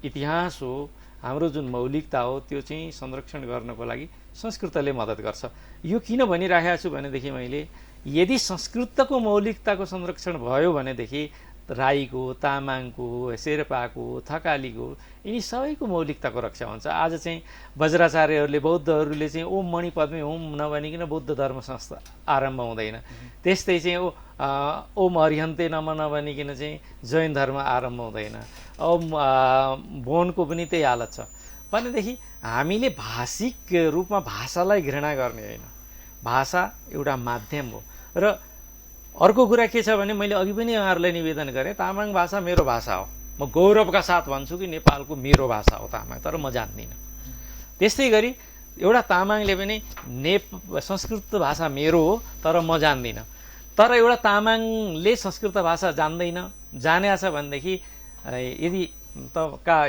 इतिहास हो, हाम्रो जुन मौलिकता हो, त्यो चाहिँ संरक्षण गर्नको लागि संस्कृतले मद्दत गर्छ। यो किन भनिराखेको छु भनेदेखि मैले यदि संस्कृतको मौलिकताको संरक्षण भयो भनेदेखि राईको, तामाङको, शेर्पाको, थकालीको यिनी सबैको मौलिकताको रक्षा हुन्छ। आज चाहिँ वज्राचार्यहरूले, बौद्धहरूले चाहिँ ओम मणि पद्मे ओम नभनिकन बौद्ध धर्म संस्था आरम्भ हुँदैन। त्यस्तै चाहिँ ओम हरिहन्ते नम नभनिकन चाहिँ जैन धर्म आरम्भ हुँदैन। ओम बोनको पनि त्यही हालत छ भनेदेखि हामीले भाषिक रूपमा भाषालाई घृणा गर्ने होइन, भाषा एउटा माध्यम हो। र अर्को कुरा के छ भने मैले अघि पनि यहाँहरूलाई निवेदन गरेँ, तामाङ भाषा मेरो भाषा हो। म गौरवका साथ भन्छु कि नेपालको मेरो भाषा हो तामाङ, तर म जान्दिनँ। त्यस्तै गरी एउटा तामाङले पनि संस्कृत भाषा मेरो हो तर म जान्दिनँ। तर एउटा तामाङले संस्कृत भाषा जान्दैन, जाने छ भनेदेखि यदि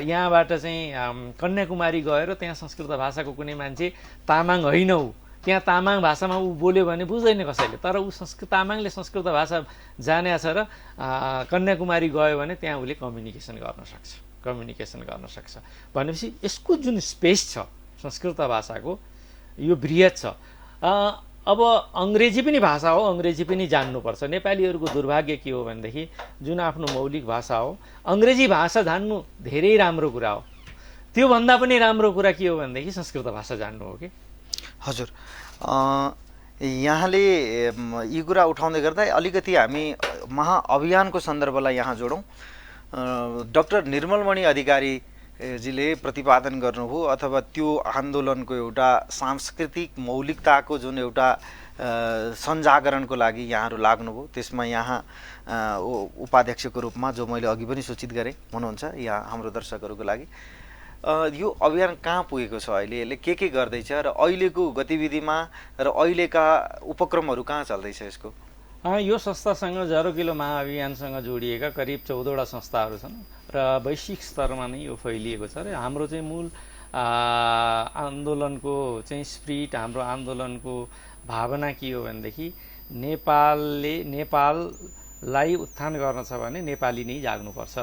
यहाँबाट चाहिँ कन्याकुमारी गएर त्यहाँ संस्कृत भाषाको कुनै मान्छे तामाङ होइन, त्यहाँ तामाङ भाषामा ऊ बोल्यो भने बुझ्दैन कसैले, तर ऊ तामाङले संस्कृत भाषा जाने छ र कन्याकुमारी गयो भने त्यहाँ उसले कम्युनिकेसन गर्न सक्छ भनेपछि यसको जुन स्पेस छ संस्कृत भाषाको यो बृहत छ। अब अङ्ग्रेजी पनि भाषा हो, अङ्ग्रेजी पनि जान्नुपर्छ। नेपालीहरूको दुर्भाग्य के हो भनेदेखि जुन आफ्नो मौलिक भाषा हो अङ्ग्रेजी भाषा जान्नु धेरै राम्रो कुरा हो, त्योभन्दा पनि राम्रो कुरा के हो भनेदेखि संस्कृत भाषा जान्नु हो कि। हजुर, यहाँले यी कुरा उठाउँदै गर्दा अलिकति हामी महाअभियानको सन्दर्भलाई यहाँ जोडौँ। डाक्टर निर्मलमणि अधिकारीजीले प्रतिपादन गर्नुभयो अथवा त्यो आन्दोलनको एउटा सांस्कृतिक मौलिकताको जुन एउटा सञ्जागरणको लागि यहाँहरू लाग्नुभयो, त्यसमा यहाँ उपाध्यक्षको रूपमा जो मैले अघि पनि सूचित गरेँ हुनुहुन्छ यहाँ हाम्रो दर्शकहरूको लागि। यो अभियान कहाँ पुगेको छ अहिले, यसले के गर्दैछ र अहिलेको गतिविधिमा र अहिलेका उपक्रमहरू कहाँ चल्दैछ यसको? यो संस्थासँग 0 किलो महाअभियानसँग जोडिएका करिब 14वटा संस्थाहरू छन् र वैश्विक स्तरमा नै यो फैलिएको छ। र हाम्रो चाहिँ मूल आन्दोलनको चाहिँ स्पिरिट, हाम्रो आन्दोलनको भावना के हो भनेदेखि नेपाललाई उत्थान गर्न छ भने नेपाली नै जाग्नुपर्छ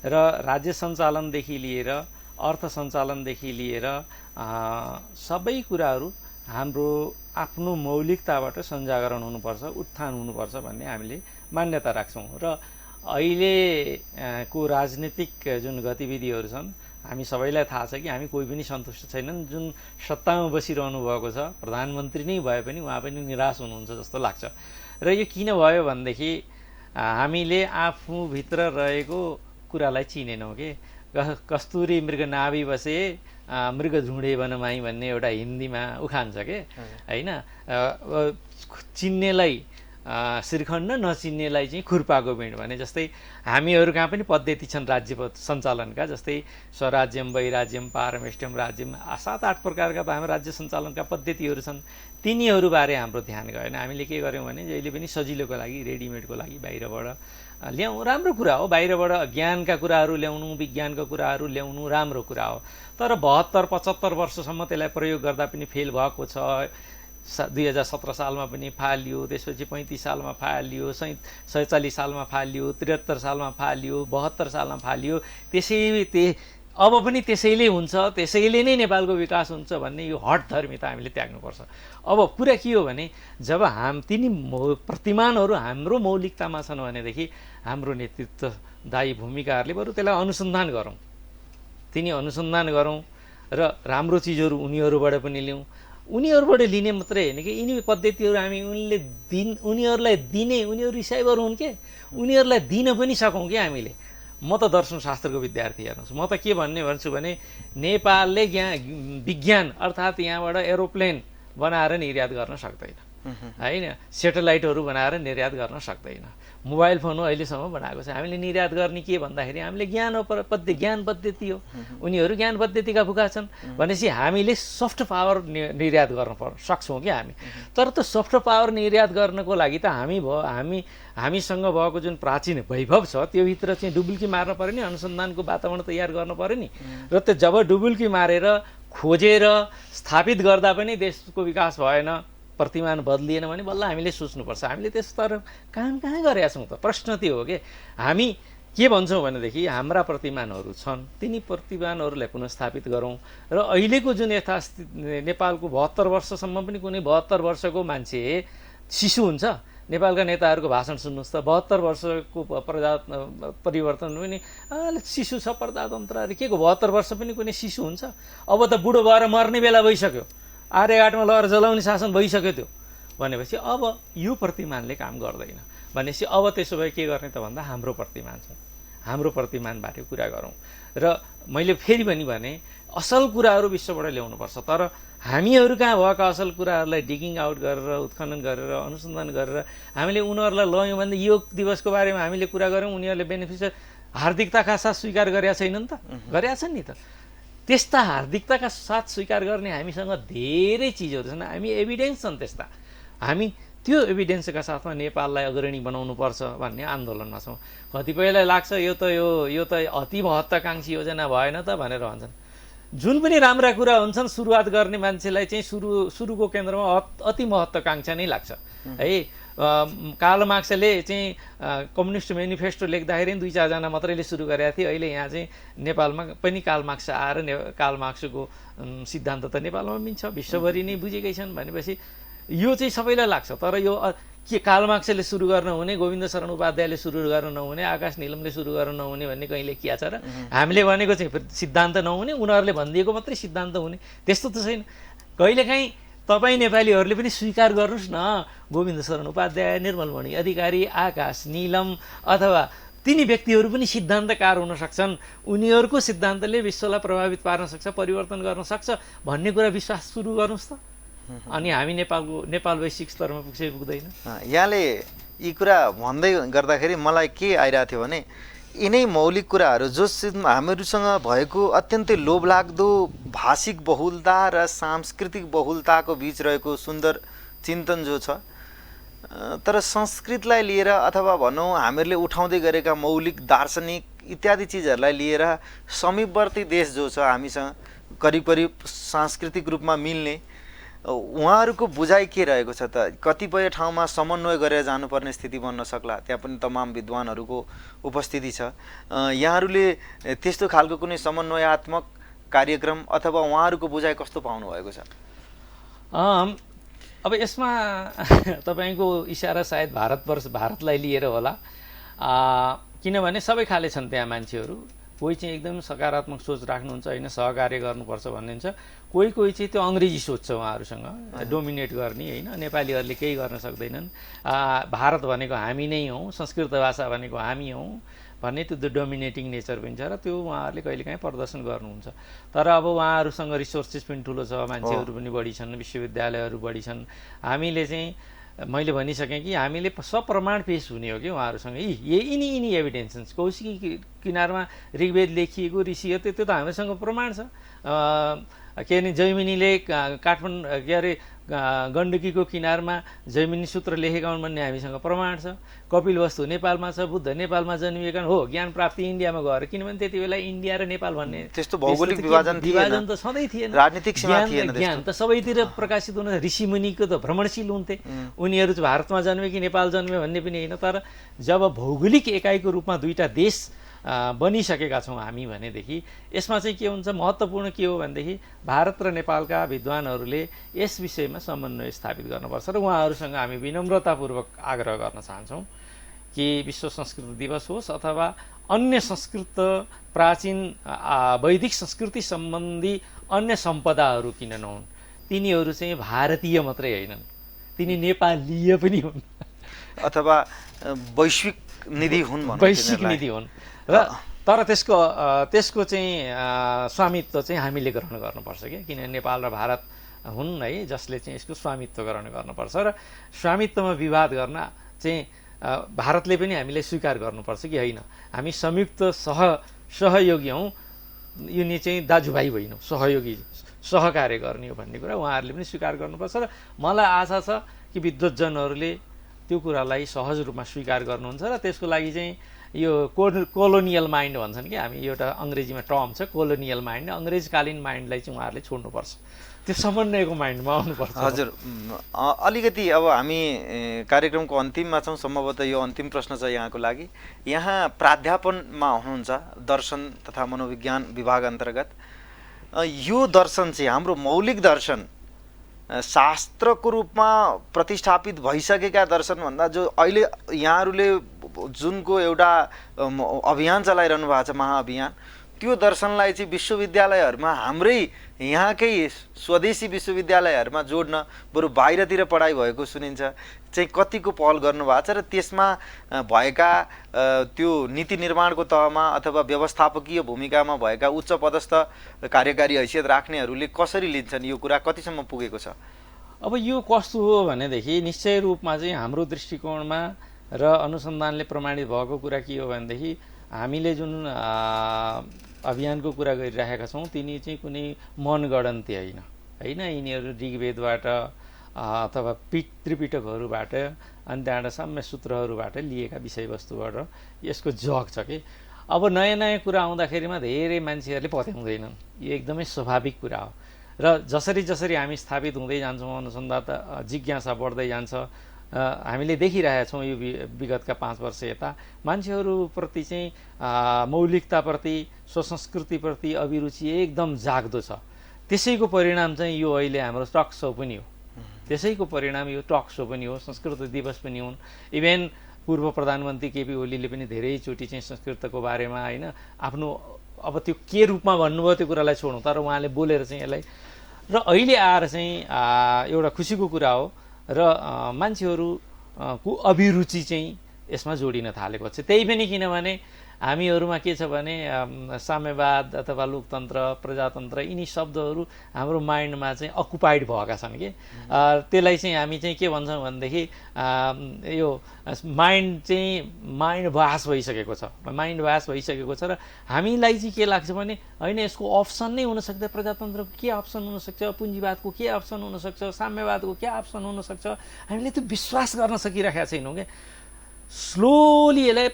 र राज्य सञ्चालनदेखि लिएर अर्थ सञ्चालनदेखि लिएर सबै कुराहरू हाम्रो आफ्नो मौलिकताबाट सञ्जागरण हुनुपर्छ, उत्थान हुनुपर्छ भन्ने हामीले मान्यता राख्छौँ। र अहिलेको राजनीतिक जुन गतिविधिहरू छन् हामी सबैलाई थाहा छ कि हामी कोही पनि सन्तुष्ट छैनन्। जुन सत्तामा बसिरहनु भएको छ प्रधानमन्त्री नै भए पनि उहाँ पनि निराश हुनुहुन्छ जस्तो लाग्छ। र यो किन भयो भनेदेखि हामीले आफूभित्र रहेको कुरालाई चिनेनौँ कि। कस्तुरी मृग नाभि बसे मृग झुँडे वनमाई भन्ने एउटा हिन्दीमा उखान छ के होइन। चिन्नेलाई श्रीखण्ड, नचिन्नेलाई चाहिँ खुर्पाको बिँड भने जस्तै हामीहरू कहाँ पनि पद्धति छन् राज्य सञ्चालनका, जस्तै स्वराज्यम, वैराज्यम, पारमेष्टम राज्यम, 7-8 प्रकारका त हाम्रो राज्य सञ्चालनका पद्धतिहरू छन्। तिनीहरूबारे हाम्रो ध्यान गएन। हामीले के गर्यौँ भने जहिले पनि सजिलोको लागि, रेडिमेडको लागि बाहिरबाट ल्याउँ, राम्रो कुरा हो। बाहिरबाट ज्ञानका कुराहरू ल्याउनु, विज्ञानका कुराहरू ल्याउनु राम्रो कुरा हो। तर 72-75 वर्षसम्म त्यसलाई प्रयोग गर्दा पनि फेल भएको छ। 2017 सालमा पनि फालियो, त्यसपछि 35 सालमा फालियो, 47 सालमा फालियो, 73 सालमा फालियो, 72 सालमा फालियो। अब पनि त्यसैले हुन्छ, त्यसैले नै नेपालको विकास हुन्छ भन्ने यो हट धर्मिता हामीले त्याग्नुपर्छ। अब कुरा के हो भने जब तिनी प्रतिमानहरू हाम्रो मौलिकतामा छन् भनेदेखि हाम्रो नेतृत्वदायी भूमिकाहरूले बरु त्यसलाई अनुसन्धान गरौँ, र राम्रो चिजहरू उनीहरूबाट पनि लिउँ। उनीहरूबाट लिने मात्रै होइन कि यिनी पद्धतिहरू हामी उनीहरूलाई दिने, उनीहरू रिसाइभर हुन् के, उनीहरूलाई दिन पनि सकौँ क्या हामीले। म त दर्शनशास्त्रको विद्यार्थी हेर्नुहोस्, म त के भन्छु भने नेपालले विज्ञान अर्थात् यहाँबाट एरोप्लेन बनाएर निर्यात गर्न सक्दैन होइन, सेटेलाइटहरू बनाएर निर्यात गर्न सक्दैन, मोबाइल फोन अहिलेसम्म बनाएको छ। हामीले निर्यात गर्ने के भन्दाखेरि हामीले ज्ञान पद्धति हो, उनीहरू ज्ञान पद्धतिका भुका छन् भनेपछि हामीले सफ्ट पावर निर्यात गर्न सक्छौँ क्या हामी। तर त्यो सफ्ट पावर निर्यात गर्नको लागि त हामीसँग भएको जुन प्राचीन वैभव छ त्योभित्र चाहिँ डुबुल्की मार्न पऱ्यो नि, अनुसन्धानको वातावरण तयार गर्न पऱ्यो नि। र त्यो जब डुबुल्की मारेर खोजेर स्थापित गर्दा पनि देशको विकास भएन, प्रतिमान बदलिएन भने बल्ल हामीले सोच्नुपर्छ हामीले त्यस्तो काम कहाँ गरेका छौँ त। प्रश्न त्यो हो कि हामी के भन्छौँ भनेदेखि हाम्रा प्रतिमानहरू छन्, तिनी प्रतिमानहरूलाई पुनस्थापित गरौँ। र अहिलेको जुन यथास्थिति नेपालको 72 वर्षसम्म पनि कुनै 72 वर्षको मान्छे शिशु हुन्छ। नेपालका नेताहरूको भाषण सुन्नुहोस् त, 72 वर्षको परिवर्तन पनि शिशु छ, प्रजातन्त्र के को 72 वर्ष पनि कुनै शिशु हुन्छ। अब त बुढो भएर मर्ने बेला भइसक्यो, आर्यघाटमा लगेर जलाउने शासन भइसक्यो त्यो भनेपछि अब यो प्रतिमानले काम गर्दैन भनेपछि अब त्यसो भए के गर्ने त भन्दा हाम्रो प्रतिमान छ, हाम्रो प्रतिमानबारे कुरा गरौँ। र मैले फेरि पनि भने असल कुराहरू विश्वबाट ल्याउनुपर्छ, तर हामीहरू कहाँ भएका असल कुराहरूलाई डिगिङ आउट गरेर उत्खनन गरेर अनुसन्धान गरेर हामीले उनीहरूलाई लयौँ भने योग दिवसको बारेमा हामीले कुरा गऱ्यौँ, उनीहरूले बेनिफिट हार्दिकताका साथ स्वीकार गरेका छैनन् त, गरेका छन् नि त। त्यस्ता हार्दिकताका साथ स्वीकार गर्ने हामीसँग धेरै चिजहरू छन्, हामी एभिडेन्स छन् त्यस्ता। हामी त्यो एभिडेन्सका साथमा नेपाललाई अग्रणी बनाउनुपर्छ भन्ने आन्दोलनमा छौँ। कतिपयलाई लाग्छ यो त अति महत्त्वाकाङ्क्षी योजना भएन त भनेर भन्छन्। जुन पनि राम्रा कुरा हुन्छन् सुरुवात गर्ने मान्छेलाई चाहिँ सुरुको केन्द्रमा अति महत्त्वाकाङ्क्षा नै लाग्छ है। कार्ल मार्क्सले चाहिँ कम्युनिस्ट मेनिफेस्टो लेख्दाखेरि 2-4 जना मात्रैले सुरु गरेका थिए। अहिले यहाँ चाहिँ नेपालमा पनि कार्ल मार्क्स आएर कार्ल मार्क्सको सिद्धान्त त नेपालमा पनि छ, विश्वभरि नै बुझेकै छन् भनेपछि यो चाहिँ सबैलाई लाग्छ। तर यो के कार्ल मार्क्सले सुरु गर्न हुने, गोविन्द शरण उपाध्यायले सुरु गर्न नहुने, आकाश नीलमले सुरु गर्न नहुने भन्ने कहीँ लेखिया छ र हामीले भनेको चाहिँ सिद्धान्त नहुने, उनीहरूले भनिदिएको मात्रै सिद्धान्त हुने त्यस्तो त छैन। कहिलेकाहीँ तपाईँ नेपालीहरूले पनि स्वीकार गर्नुहोस् न, गोविन्द शरण उपाध्याय, निर्मलमणि अधिकारी, आकाश नीलम अथवा तिनी व्यक्तिहरू पनि सिद्धान्तकार हुन सक्छन्, उनीहरूको सिद्धान्तले विश्वलाई प्रभावित पार्न सक्छ, परिवर्तन गर्न सक्छ भन्ने कुरा विश्वास सुरु गर्नुहोस् त। अनि हामी नेपाल वैश्विक स्तरमा पुग्छ पुग्दैन। यहाँले यी कुरा भन्दै गर्दाखेरि मलाई के आइरहेको थियो भने यिनै मौलिक कुराहरू जो हामीहरूसँग भएको अत्यन्तै लोभलाग्दो भाषिक बहुलता र सांस्कृतिक बहुलताको बीच रहेको सुन्दर चिन्तन जो छ, तर संस्कृतलाई लिएर अथवा भनौँ हामीहरूले उठाउँदै गरेका मौलिक दार्शनिक इत्यादि चिजहरूलाई लिएर समीपवर्ती देश जो छ हामीसँग करिब करिब सांस्कृतिक रूपमा मिल्ने, उहाँहरूको बुझाइ के रहेको छ त? कतिपय ठाउँमा समन्वय गरेर जानुपर्ने स्थिति बन्न सक्ला, त्यहाँ पनि तमाम विद्वानहरूको उपस्थिति छ। यहाँहरूले त्यस्तो खालको कुनै समन्वयात्मक कार्यक्रम अथवा उहाँहरूको बुझाइ कस्तो पाउनु भएको छ? अब यसमा तपाईँको इसारा सायद भारतलाई लिएर होला, किनभने सबै खाले छन् त्यहाँ मान्छेहरू। कोही चाहिँ एकदम सकारात्मक सोच राख्नुहुन्छ, होइन सहकार्य गर्नुपर्छ भन्नुहुन्छ, कोही चाहिँ त्यो अङ्ग्रेजी सोच छ उहाँहरूसँग, डोमिनेट गर्ने, होइन नेपालीहरूले केही गर्न सक्दैनन्, भारत भनेको हामी नै हौँ, संस्कृत भाषा भनेको हामी हौँ भन्ने त्यो डोमिनेटिङ नेचर पनि छ र त्यो उहाँहरूले कहिलेकाहीँ प्रदर्शन गर्नुहुन्छ। तर अब उहाँहरूसँग रिसोर्सेस पनि ठुलो छ, मान्छेहरू पनि बढी छन्, विश्वविद्यालयहरू बढी छन्। हामीले चाहिँ मैले भनिसकेँ कि हामीले सप्रमाण पेश हुने हो कि उहाँहरूसँग यिनी एभिडेन्सेस। कौशिकी किनारमा ऋग्वेद लेखिएको ऋषि हो, त्यो त हामीसँग प्रमाण छ। के अरे जैमिनीले काठमाडौँ के अरे गण्डकीको किनारमा जैमिनी सूत्र लेखेका हुन् भन्ने हामीसँग प्रमाण छ। कपिलवस्तु नेपालमा छ, बुद्ध नेपालमा जन्मिएका हो, ज्ञान प्राप्ति इन्डियामा गएर, किनभने त्यति बेला इन्डिया र नेपाल भन्ने त्यस्तो भौगोलिक विभाजन त सधैँ थिएन, राजनीतिक सीमा थिएन, ज्ञान त सबैतिर प्रकाशित हुन। ऋषिमुनिको त भ्रमणशील हुन्थे, उनीहरू चाहिँ भारतमा जन्मे कि नेपाल जन्मे भन्ने पनि होइन। तर जब भौगोलिक एकाइको रूपमा दुईटा देश बनिसकेका छौँ हामी भनेदेखि यसमा चाहिँ के हुन्छ, महत्त्वपूर्ण के हो भनेदेखि भारत र नेपालका विद्वानहरूले यस विषयमा समन्वय स्थापित गर्नुपर्छ। र उहाँहरूसँग हामी विनम्रतापूर्वक आग्रह गर्न चाहन्छौँ कि विश्व संस्कृत दिवस होस् अथवा अन्य संस्कृत प्राचीन वैदिक संस्कृति सम्बन्धी अन्य सम्पदाहरू किन नहुन्? तिनीहरू चाहिँ भारतीय मात्रै होइनन्, तिनी नेपालीय पनि हुन् अथवा वैश्विक निधि हुन् भनौँ, वैश्विक निधि हुन्। र तर त्यसको चाहिँ स्वामित्व चाहिँ हामीले ग्रहण गर्नुपर्छ क्या, किनभने नेपाल र भारत हुन् है जसले चाहिँ यसको स्वामित्व ग्रहण गर्नुपर्छ। र स्वामित्वमा विवाद गर्न चाहिँ भारतले पनि हामीले स्वीकार गर्नुपर्छ कि होइन, हामी संयुक्त सहयोगी हौँ, यिनी चाहिँ दाजुभाइ होइनौँ, सहयोगी सहकार्य गर्ने हो भन्ने कुरा उहाँहरूले पनि स्वीकार गर्नुपर्छ। र मलाई आशा छ कि विद्वज्जनहरूले त्यो कुरालाई सहज रूपमा स्वीकार गर्नुहुन्छ र त्यसको लागि चाहिँ यो कोलोनियल माइन्ड भन्छन् कि हामी, एउटा अङ्ग्रेजीमा टर्म छ कोलोनियल माइन्ड, अङ्ग्रेजकालीन माइन्डलाई चाहिँ उहाँहरूले छोड्नुपर्छ, त्यो समन्वयको माइन्डमा आउनुपर्छ। हजुर, अलिकति अब हामी कार्यक्रमको अन्तिममा छौँ, सम्भवतः यो अन्तिम प्रश्न छ यहाँको लागि। यहाँ प्राध्यापनमा हुनुहुन्छ दर्शन तथा मनोविज्ञान विभाग अन्तर्गत। यो दर्शन चाहिँ हाम्रो मौलिक दर्शन शास्त्रको रूपमा प्रतिष्ठापित भइसकेका दर्शनभन्दा जो अहिले यहाँहरूले जुनको एउटा अभियान चलाइरहनु भएको छ, महाअभियान, त्यो दर्शनलाई चाहिँ विश्वविद्यालयहरूमा हाम्रै यहाँकै स्वदेशी विश्वविद्यालयहरूमा जोड्न बरु बाहिरतिर पढाइ भएको सुनिन्छ, चाहिँ कतिको पहल गर्नुभएको छ र त्यसमा भएका त्यो नीति निर्माणको तहमा अथवा व्यवस्थापकीय भूमिकामा भएका उच्च पदस्थ कार्यकारी हैसियत राख्नेहरूले कसरी लिन्छन्, यो कुरा कतिसम्म पुगेको छ? अब यो कस्तो हो भनेदेखि निश्चय रूपमा चाहिँ हाम्रो दृष्टिकोणमा र अनुसन्धानले प्रमाणित भएको कुरा के हो भनेदेखि हामीले जुन अभियानको कुरा गरिरहेका छौँ तिनी चाहिँ कुनै मनगढन्ती होइन, यिनीहरू ऋग्वेदबाट अथवा त्रिपिटकहरूबाट अनि त्यहाँबाट साम्य सूत्रहरूबाट लिएका विषयवस्तुबाट यसको जग छ कि। अब नयाँ नयाँ कुरा आउँदाखेरिमा धेरै मान्छेहरूले पत्याउँदैनन्, यो एकदमै स्वाभाविक कुरा हो। र जसरी जसरी हामी स्थापित हुँदै जान्छौँ, अनुसन्धान जिज्ञासा बढ्दै जान्छ, हामीले देखिरहेका छौँ यो विगतका 5 वर्ष यता मान्छेहरूप्रति चाहिँ मौलिकताप्रति स्वसंस्कृतिप्रति अभिरुचि एकदम जाग्दो छ। त्यसैको परिणाम चाहिँ यो अहिले हाम्रो टक सो पनि हो, त्यसैको परिणाम यो टक सो पनि हो, संस्कृत दिवस पनि हुन्। इभेन पूर्व प्रधानमन्त्री केपी ओलीले पनि धेरैचोटि चाहिँ संस्कृतको बारेमा होइन आफ्नो, अब त्यो के रूपमा भन्नुभयो त्यो कुरालाई छोड्नु, तर उहाँले बोलेर चाहिँ यसलाई, र अहिले आएर चाहिँ एउटा खुसीको कुरा हो र मान्छेहरूको अभिरुचि चाहिँ यसमा जोडिन थालेको छ। त्यही पनि किनभने हामीहरूमा के छ भने साम्यवाद अथवा लोकतन्त्र प्रजातन्त्र यिनी शब्दहरू हाम्रो माइन्डमा चाहिँ अकुपाइड भएका छन् कि, त्यसलाई चाहिँ हामी चाहिँ के भन्छौँ भनेदेखि यो माइन्ड वास भइसकेको छ, र हामीलाई चाहिँ के लाग्छ भने होइन यसको अप्सन नै हुनसक्छ, प्रजातन्त्रको के अप्सन हुनसक्छ, पुँजीवादको के अप्सन हुनसक्छ, साम्यवादको के अप्सन हुनसक्छ, हामीले त्यो विश्वास गर्न सकिरहेका छैनौँ क्या। स्लोली यसलाई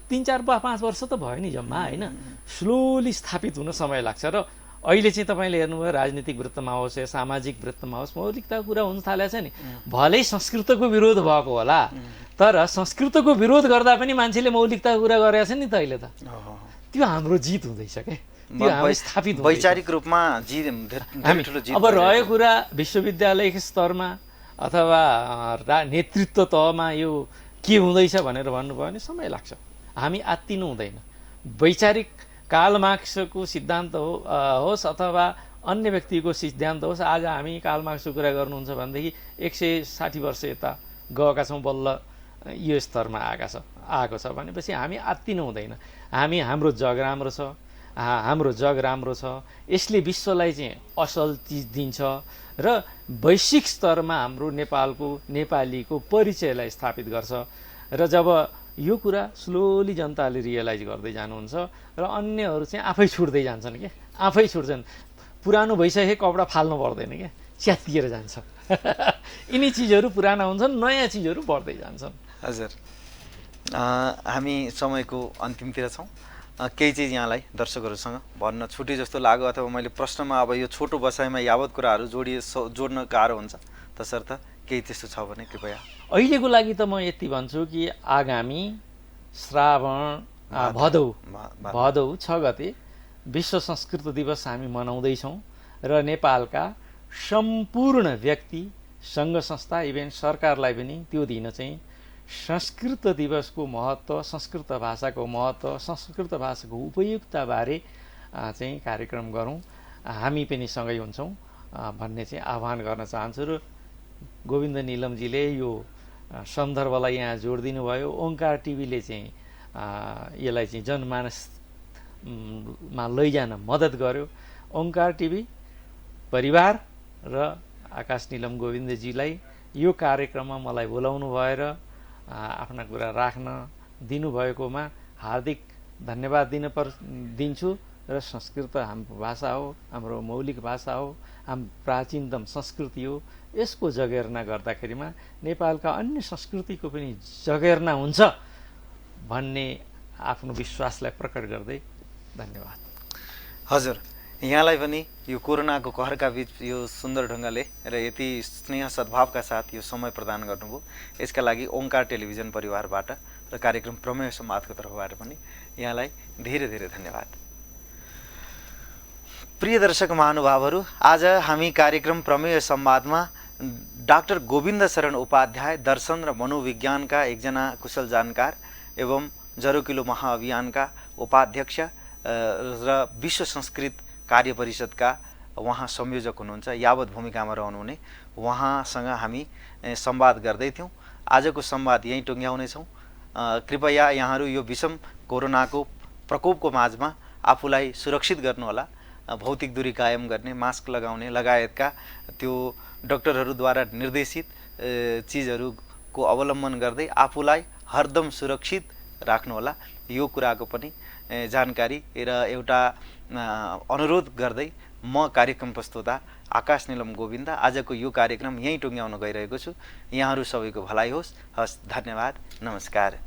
3-4-5 वर्ष त भयो नि जम्मा होइन, स्लोली स्थापित हुन समय लाग्छ। र अहिले चाहिँ तपाईँले हेर्नुभयो राजनीतिक वृत्तमा होस् या सामाजिक वृत्तमा होस् मौलिकताको कुरा हुन थालेको छ नि। भलै संस्कृतको विरोध भएको होला, तर संस्कृतको विरोध गर्दा पनि मान्छेले मौलिकताको कुरा गरेका छन् नि त अहिले त, त्यो हाम्रो जित हुँदैछ क्या, त्यो हाम्रो स्थापित वैचारिक रूपमा अब रह्यो कुरा विश्वविद्यालयको स्तरमा अथवा नेतृत्व तहमा यो के हुँदैछ भनेर भन्नुभयो भने समय लाग्छ, हामी आत्तिनु हुँदैन। वैचारिक कार्ल मार्क्सको सिद्धान्त होस् अथवा अन्य व्यक्तिको सिद्धान्त होस्, आज हामी कार्ल मार्क्सको कुरा गर्नुहुन्छ भनेदेखि 160 वर्ष यता गएका छौँ बल्ल यो स्तरमा आएको छ भनेपछि हामी आत्तिनु हुँदैन। हाम्रो जग राम्रो छ, हाम्रो जग राम्रो छ, यसले विश्वलाई चाहिँ असल चिज दिन्छ र वैश्विक स्तरमा हाम्रो नेपालीको परिचयलाई स्थापित गर्छ। र जब यो कुरा स्लोली जनताले रियलाइज गर्दै जानुहुन्छ र अन्यहरू चाहिँ आफै छुट्दै जान्छन् क्या, आफै छुट्छन्, पुरानो भइसके कपडा फाल्नु पर्दैन क्या, च्यातिएर जान्छ यिनी चिजहरू पुराना हुन्छन्, नयाँ चिजहरू बढ्दै जान्छन्। हजुर, हामी समयको अन्तिमतिर छौँ, केही चिज यहाँलाई दर्शकहरूसँग भन्न छुटे जस्तो लाग्यो अथवा मैले प्रश्नमा अब यो छोटो बसाइमा यावत कुराहरू जोड्न गाह्रो हुन्छ, तसर्थ केही त्यस्तो छ भने कृपया। अहिलेको लागि त म यति भन्छु कि आगामी श्रावण भदौ 6 गते विश्व संस्कृत दिवस हामी मनाउँदैछौँ र नेपालका सम्पूर्ण व्यक्ति सङ्घ संस्था इभेन सरकारलाई पनि त्यो दिन चाहिँ संस्कृत दिवसको महत्त्व, संस्कृत भाषाको महत्त्व, संस्कृत भाषाको उपयुक्तताबारे चाहिँ कार्यक्रम गरौँ। हामी पनि सँगै हुन्छौँ भन्ने चाहिँ आह्वान गर्न चाहन्छु। र गोविन्द निलमजीले यो सन्दर्भलाई यहाँ जोडिदिनु भयो। ओङ्कार टिभीले चाहिँ यसलाई चाहिँ जनमानसमा लैजान मद्दत गर्यो। ओङ्कार टिभी परिवार र आकाश निलम गोविन्दजीलाई यो कार्यक्रममा मलाई बोलाउनु भएर आफ्ना कुरा राख्न दिनुभएकोमा हार्दिक धन्यवाद दिन्छु। र संस्कृत हाम्रो भाषा हो, हाम्रो मौलिक भाषा हो, हाम्रो प्राचीनतम संस्कृति हो। यसको जगेर्ना गर्दाखेरिमा नेपालका अन्य संस्कृतिको पनि जगेर्ना हुन्छ भन्ने आफ्नो विश्वासलाई प्रकट गर्दै धन्यवाद। हजुर, यहाँलाई पनि यो कोरोनाको कहरका बीच यो सुन्दर ढङ्गले र यति स्नेह सद्भावका साथ यो समय प्रदान गर्नुभयो, यसका लागि ओङ्कार टेलिभिजन परिवारबाट र कार्यक्रम प्रमेय संवादको तर्फबाट पनि यहाँलाई धेरै धेरै धन्यवाद। प्रिय दर्शक महानुभावहरू, आज हामी कार्यक्रम प्रमेय संवादमा डाक्टर गोविन्द शरण उपाध्याय दर्शन र मनोविज्ञानका एकजना कुशल जानकार एवं जरोकिलो महाअभियानका उपाध्यक्ष र विश्व संस्कृत कार्य परिषदका उहाँ संयोजक हुनुहुन्छ, यावत भूमिकामा रहनुहुने उहाँसँग हामी संवाद गर्दै थियौँ। आजको संवाद यहीँ टुङ्ग्याउनेछौँ। कृपया यहाँहरू यो विषम कोरोनाको प्रकोपको माझमा आफूलाई सुरक्षित गर्नुहोला। भौतिक दूरी कायम गर्ने, मास्क लगाउने लगायतका त्यो डाक्टरहरूद्वारा निर्देशित चिजहरूको अवलम्बन गर्दै आफूलाई हरदम सुरक्षित राख्नुहोला। यो कुराको पनि जानकारी र एउटा अनुरोध गर्दै म कार्यक्रम प्रस्तुता आकाश निलम गोविन्द आजको यो कार्यक्रम यहीँ टुङ्ग्याउन गइरहेको छु। यहाँहरू सबैको भलाइ होस्। हस्, धन्यवाद, नमस्कार।